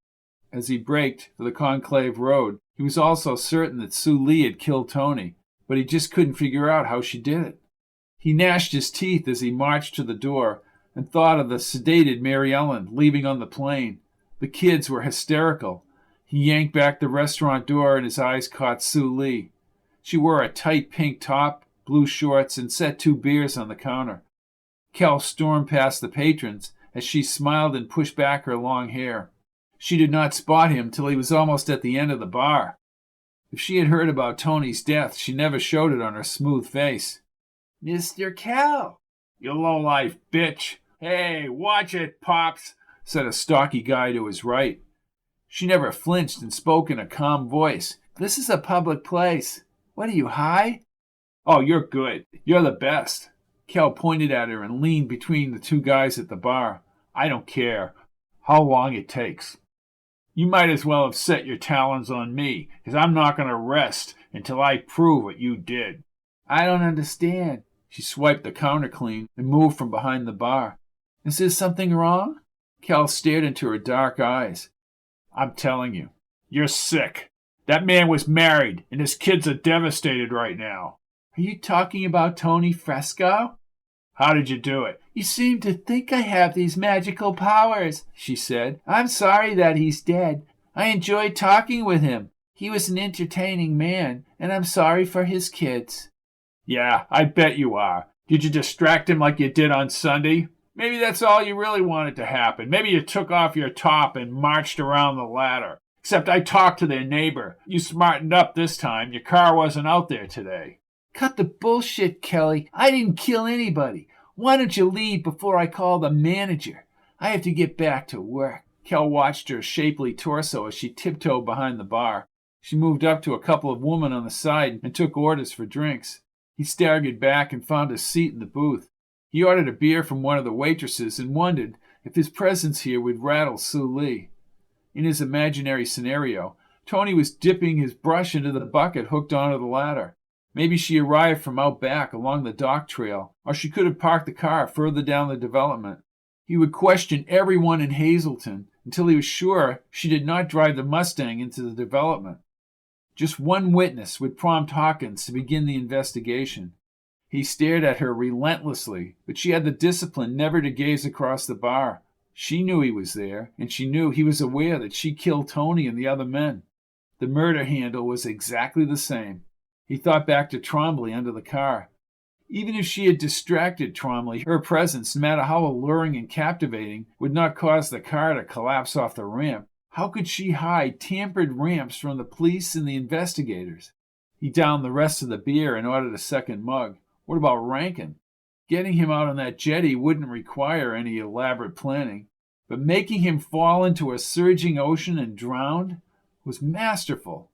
As he braked for the Conclave Road, he was also certain that Sue Lee had killed Tony, but he just couldn't figure out how she did it. He gnashed his teeth as he marched to the door and thought of the sedated Mary Ellen leaving on the plane. The kids were hysterical. He yanked back the restaurant door and his eyes caught Sue Lee. She wore a tight pink top, blue shorts, and set 2 beers on the counter. Kel stormed past the patrons as she smiled and pushed back her long hair. She did not spot him till he was almost at the end of the bar. If she had heard about Tony's death, she never showed it on her smooth face. "Mr. Kel!" "You lowlife bitch!" "Hey, watch it, Pops!" said a stocky guy to his right. She never flinched and spoke in a calm voice. "This is a public place. What are you, high?" "Oh, you're good. You're the best." Kel pointed at her and leaned between the 2 guys at the bar. "I don't care how long it takes. You might as well have set your talons on me, because I'm not going to rest until I prove what you did." "I don't understand." She swiped the counter clean and moved from behind the bar. "Is there something wrong?" Kel stared into her dark eyes. "I'm telling you, you're sick. That man was married, and his kids are devastated right now." "Are you talking about Tony Fresco?" "How did you do it?" "You seem to think I have these magical powers," she said. "I'm sorry that he's dead. I enjoyed talking with him. He was an entertaining man, and I'm sorry for his kids." "Yeah, I bet you are. Did you distract him like you did on Sunday? Maybe that's all you really wanted to happen. Maybe you took off your top and marched around the ladder. Except I talked to their neighbor. You smartened up this time. Your car wasn't out there today." "Cut the bullshit, Kelly. I didn't kill anybody. Why don't you leave before I call the manager? I have to get back to work." Kel watched her shapely torso as she tiptoed behind the bar. She moved up to a couple of women on the side and took orders for drinks. He staggered back and found a seat in the booth. He ordered a beer from one of the waitresses and wondered if his presence here would rattle Sue Lee. In his imaginary scenario, Tony was dipping his brush into the bucket hooked onto the ladder. Maybe she arrived from out back along the dock trail, or she could have parked the car further down the development. He would question everyone in Hazleton until he was sure she did not drive the Mustang into the development. Just one witness would prompt Hawkins to begin the investigation. He stared at her relentlessly, but she had the discipline never to gaze across the bar. She knew he was there, and she knew he was aware that she killed Tony and the other men. The murder handle was exactly the same. He thought back to Trombley under the car. Even if she had distracted Trombley, her presence, no matter how alluring and captivating, would not cause the car to collapse off the ramp. How could she hide tampered ramps from the police and the investigators? He downed the rest of the beer and ordered a second mug. What about Rankin? Getting him out on that jetty wouldn't require any elaborate planning, but making him fall into a surging ocean and drown was masterful.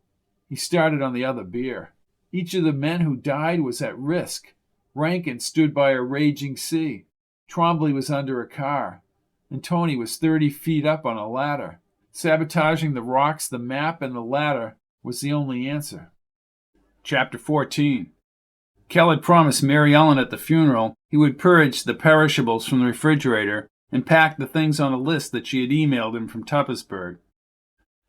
He started on the other beer. Each of the men who died was at risk. Rankin stood by a raging sea. Trombley was under a car, and Tony was 30 feet up on a ladder. Sabotaging the rocks, the map, and the ladder was the only answer. Chapter 14. Kel had promised Mary Ellen at the funeral he would purge the perishables from the refrigerator and pack the things on a list that she had emailed him from Tuppisburg.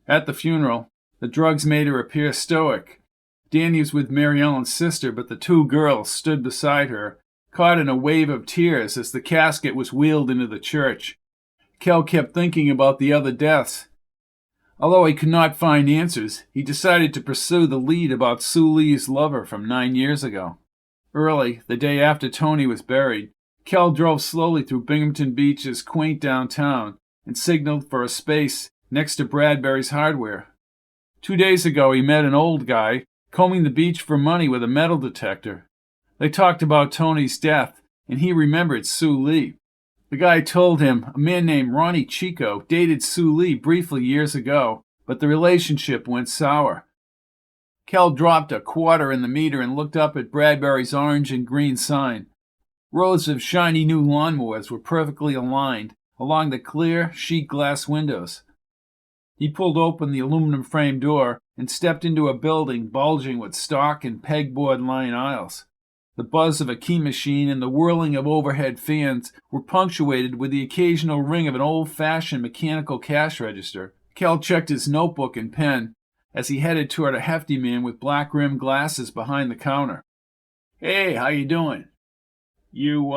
At the funeral, the drugs made her appear stoic. Danny was with Mary Ellen's sister, but the 2 girls stood beside her, caught in a wave of tears as the casket was wheeled into the church. Kel kept thinking about the other deaths. Although he could not find answers, he decided to pursue the lead about Sue Lee's lover from 9 years ago. Early, the day after Tony was buried, Kel drove slowly through Binghamton Beach's quaint downtown and signaled for a space next to Bradbury's Hardware. 2 days ago, he met an old guy combing the beach for money with a metal detector. They talked about Tony's death, and he remembered Sue Lee. The guy told him a man named Ronnie Chico dated Sue Lee briefly years ago, but the relationship went sour. Kel dropped a quarter in the meter and looked up at Bradbury's orange and green sign. Rows of shiny new lawnmowers were perfectly aligned along the clear, sheet glass windows. He pulled open the aluminum frame door and stepped into a building bulging with stock and pegboard line aisles. The buzz of a key machine and the whirling of overhead fans were punctuated with the occasional ring of an old-fashioned mechanical cash register. Kel checked his notebook and pen as he headed toward a hefty man with black-rimmed glasses behind the counter. "Hey, how you doing?" "You,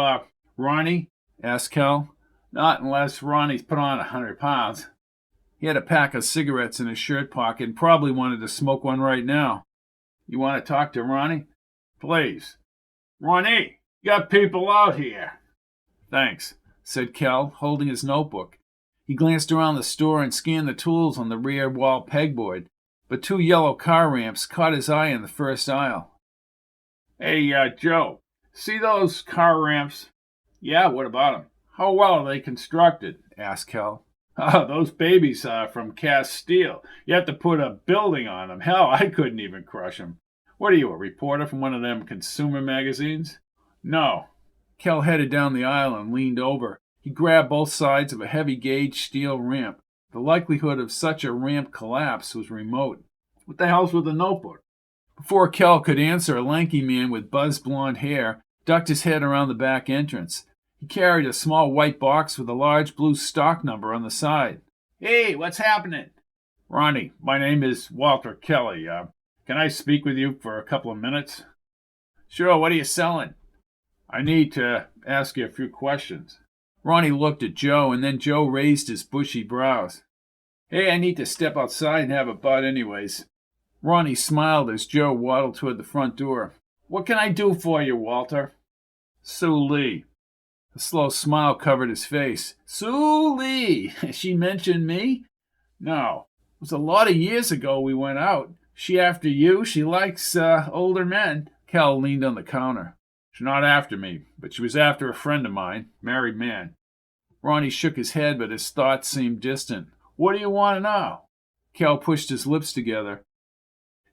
Ronnie?" asked Kel. "Not unless Ronnie's put on 100 pounds. He had a pack of cigarettes in his shirt pocket and probably wanted to smoke one right now. You want to talk to Ronnie?" "Please." "Ronnie, you got people out here." "Thanks," said Kel, holding his notebook. He glanced around the store and scanned the tools on the rear wall pegboard, but 2 yellow car ramps caught his eye in the first aisle. "Hey, Joe, see those car ramps?" "Yeah, what about them?" "How well are they constructed?" asked Kel. "Oh, those babies are from cast steel. You have to put a building on them. Hell, I couldn't even crush them. What are you, a reporter from one of them consumer magazines?" "No." Kel headed down the aisle and leaned over. He grabbed both sides of a heavy-gauge steel ramp. The likelihood of such a ramp collapse was remote. "What the hell's with the notebook?" Before Kel could answer, a lanky man with buzzed blonde hair ducked his head around the back entrance. He carried a small white box with a large blue stock number on the side. "Hey, what's happening?" "Ronnie, my name is Walter Kelly. Can I speak with you for a couple of minutes?" "Sure, what are you selling?" "I need to ask you a few questions." Ronnie looked at Joe, and then Joe raised his bushy brows. "Hey, I need to step outside and have a bud anyways." Ronnie smiled as Joe waddled toward the front door. "What can I do for you, Walter?" "Sue Lee." A slow smile covered his face. "Sue Lee! She mentioned me?" "No. It was a lot of years ago we went out. She after you? She likes, older men." Kel leaned on the counter. "She's not after me, but she was after a friend of mine, married man." Ronnie shook his head, but his thoughts seemed distant. "What do you want to know?" Kel pushed his lips together.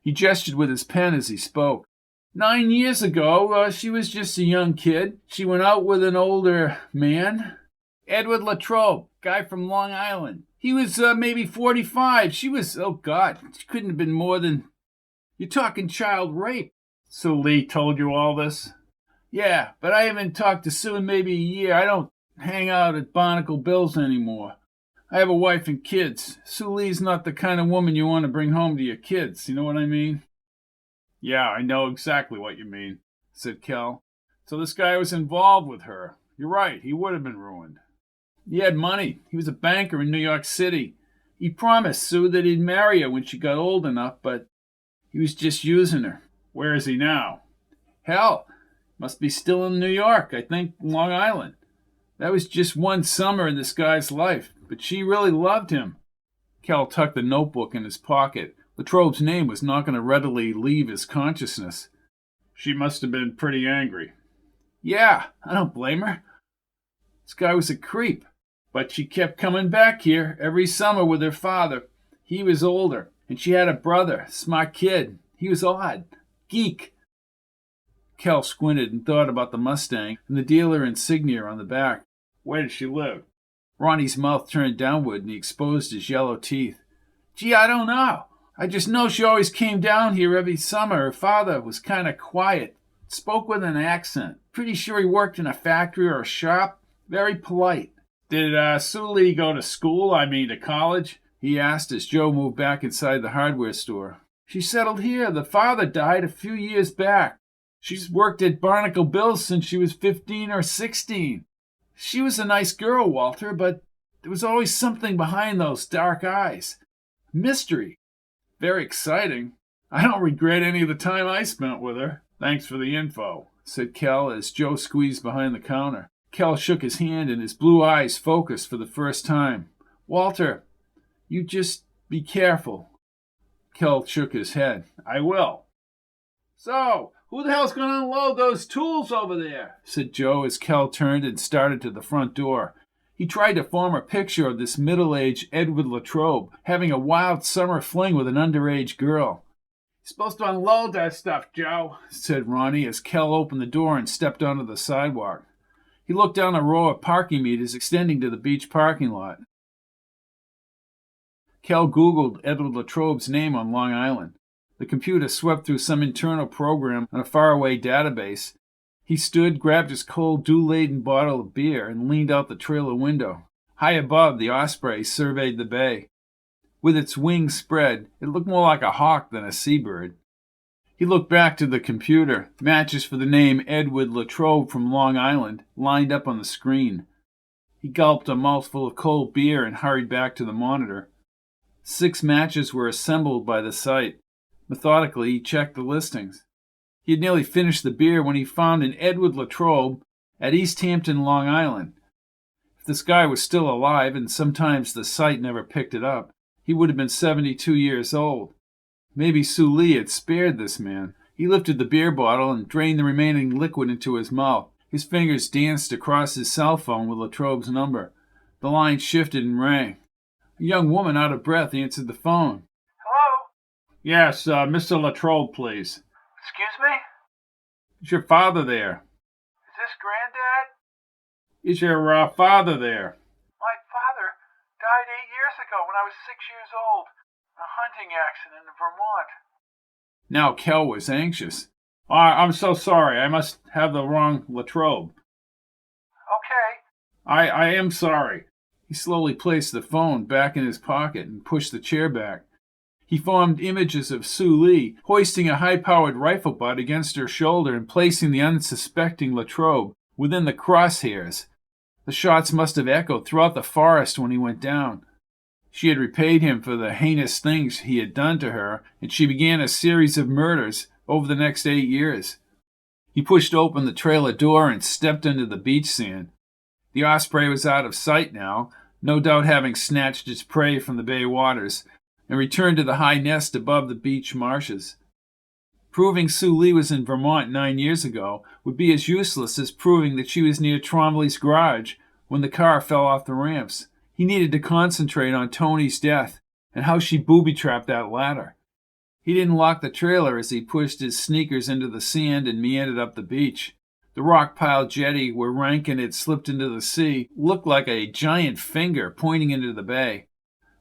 He gestured with his pen as he spoke. 9 years ago, she was just a young kid. She went out with an older man. Edward Latrobe, guy from Long Island. He was maybe 45. She was, oh God, she couldn't have been more than... You're talking child rape." "So Lee told you all this?" "Yeah, but I haven't talked to Sue in maybe a year. I don't hang out at Barnacle Bill's anymore. I have a wife and kids. Sue Lee's not the kind of woman you want to bring home to your kids. You know what I mean?" "Yeah, I know exactly what you mean," said Kel. "So this guy was involved with her. You're right, he would have been ruined." "He had money. He was a banker in New York City. He promised Sue that he'd marry her when she got old enough, but he was just using her." "Where is he now?" "Hell, must be still in New York. I think Long Island. That was just one summer in this guy's life, but she really loved him." Kel tucked the notebook in his pocket. Latrobe's name was not going to readily leave his consciousness. "She must have been pretty angry." "Yeah, I don't blame her. This guy was a creep. But she kept coming back here every summer with her father. He was older, and she had a brother, smart kid. He was odd. Geek." Kel squinted and thought about the Mustang and the dealer insignia on the back. "Where did she live?" Ronnie's mouth turned downward and he exposed his yellow teeth. "Gee, I don't know. I just know she always came down here every summer. Her father was kind of quiet, spoke with an accent. Pretty sure he worked in a factory or a shop. Very polite." "Did Sue Lee go to school, to college?" he asked as Joe moved back inside the hardware store. "She settled here. The father died a few years back. She's worked at Barnacle Bill's since she was 15 or 16. She was a nice girl, Walter, but there was always something behind those dark eyes. Mystery. Very exciting. I don't regret any of the time I spent with her." "Thanks for the info," said Kel as Joe squeezed behind the counter. Kel shook his hand and his blue eyes focused for the first time. Walter, you just be careful. Kel shook his head. I will. So, who the hell's going to unload those tools over there? Said Joe as Kel turned and started to the front door. He tried to form a picture of this middle-aged Edward Latrobe having a wild summer fling with an underage girl. You're supposed to unload that stuff, Joe, said Ronnie as Kel opened the door and stepped onto the sidewalk. He looked down a row of parking meters extending to the beach parking lot. Kel Googled Edward Latrobe's name on Long Island. The computer swept through some internal program on a faraway database. He stood, grabbed his cold, dew-laden bottle of beer, and leaned out the trailer window. High above, the Osprey surveyed the bay. With its wings spread, it looked more like a hawk than a seabird. He looked back to the computer. Matches for the name Edward Latrobe from Long Island lined up on the screen. He gulped a mouthful of cold beer and hurried back to the monitor. 6 matches were assembled by the site. Methodically, he checked the listings. He had nearly finished the beer when he found an Edward Latrobe at East Hampton, Long Island. If this guy was still alive, and sometimes the site never picked it up, he would have been 72 years old. Maybe Sue Lee had spared this man. He lifted the beer bottle and drained the remaining liquid into his mouth. His fingers danced across his cell phone with Latrobe's number. The line shifted and rang. A young woman out of breath answered the phone. Hello? Yes, Mr. Latrobe, please. Excuse me? Is your father there? Is this Granddad? Is your father there? My father died 8 years ago when I was 6 years old. A hunting accident in Vermont. Now Kel was anxious. I'm so sorry. I must have the wrong Latrobe. Okay. I am sorry. He slowly placed the phone back in his pocket and pushed the chair back. He formed images of Sue Lee hoisting a high-powered rifle butt against her shoulder and placing the unsuspecting Latrobe within the crosshairs. The shots must have echoed throughout the forest when he went down. She had repaid him for the heinous things he had done to her, and she began a series of murders over the next 8 years. He pushed open the trailer door and stepped into the beach sand. The Osprey was out of sight now, no doubt having snatched its prey from the bay waters, and returned to the high nest above the beach marshes. Proving Sue Lee was in Vermont 9 years ago would be as useless as proving that she was near Trombley's garage when the car fell off the ramps. He needed to concentrate on Tony's death and how she booby-trapped that ladder. He didn't lock the trailer as he pushed his sneakers into the sand and meandered up the beach. The rock-piled jetty where Rankin had slipped into the sea looked like a giant finger pointing into the bay.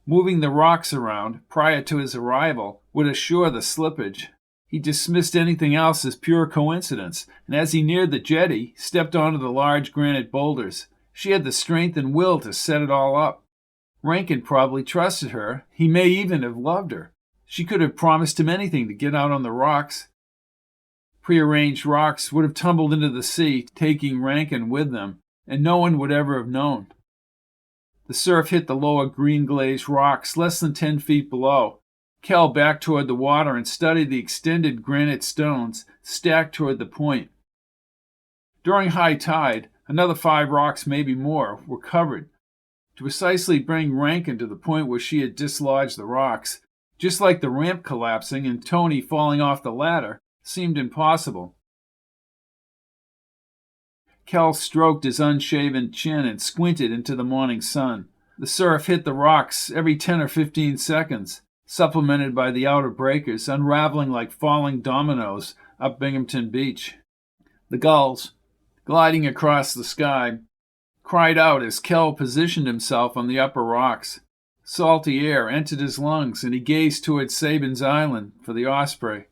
Moving the rocks around prior to his arrival would assure the slippage. He dismissed anything else as pure coincidence, and as he neared the jetty, stepped onto the large granite boulders. She had the strength and will to set it all up. Rankin probably trusted her. He may even have loved her. She could have promised him anything to get out on the rocks. Prearranged rocks would have tumbled into the sea, taking Rankin with them, and no one would ever have known. The surf hit the lower green-glazed rocks less than 10 feet below. Kel backed toward the water and studied the extended granite stones stacked toward the point. During high tide, another 5 rocks, maybe more, were covered. To precisely bring Rankin to the point where she had dislodged the rocks, just like the ramp collapsing and Tony falling off the ladder, seemed impossible. Kel stroked his unshaven chin and squinted into the morning sun. The surf hit the rocks every 10 or 15 seconds, supplemented by the outer breakers unraveling like falling dominoes up Binghamton Beach. The gulls, gliding across the sky, cried out as Kel positioned himself on the upper rocks. Salty air entered his lungs, and he gazed toward Sabines Island for the Osprey.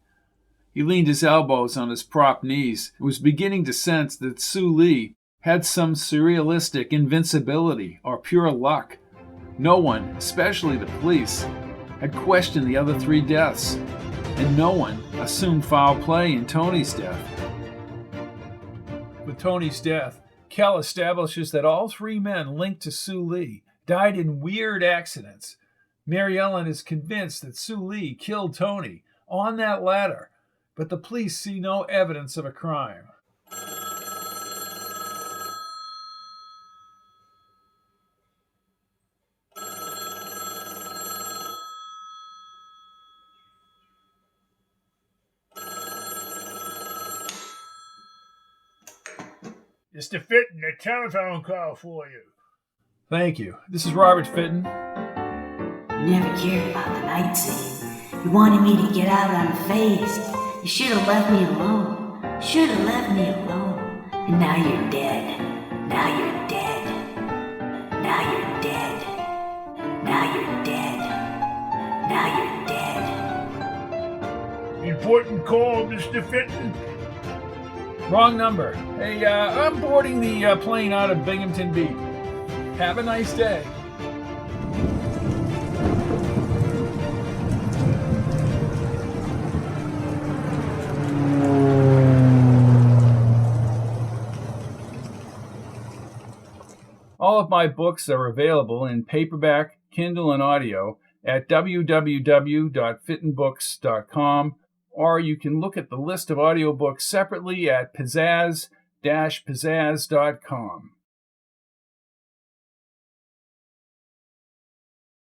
He leaned his elbows on his propped knees and was beginning to sense that Sue Lee had some surrealistic invincibility or pure luck. No one, especially the police, had questioned the other 3 deaths, and no one assumed foul play in Tony's death. With Tony's death, Kel establishes that all 3 men linked to Sue Lee died in weird accidents. Mary Ellen is convinced that Sue Lee killed Tony on that ladder, but the police see no evidence of a crime. Mr. Fitton, a telephone call for you. Thank you. This is Robert Fitton. You never cared about the night scene. You wanted me to get out unfazed. You should have left me alone. Should have left me alone. And now you're dead. Now you're dead. Now you're dead. Now you're dead. Now you're dead. Important call, Mr. Fitton. Wrong number. Hey, I'm boarding the plane out of Binghamton Beach. Have a nice day. All of my books are available in paperback, Kindle, and audio at www.fittonbooks.com, or you can look at the list of audiobooks separately at pizzazz-pizzazz.com.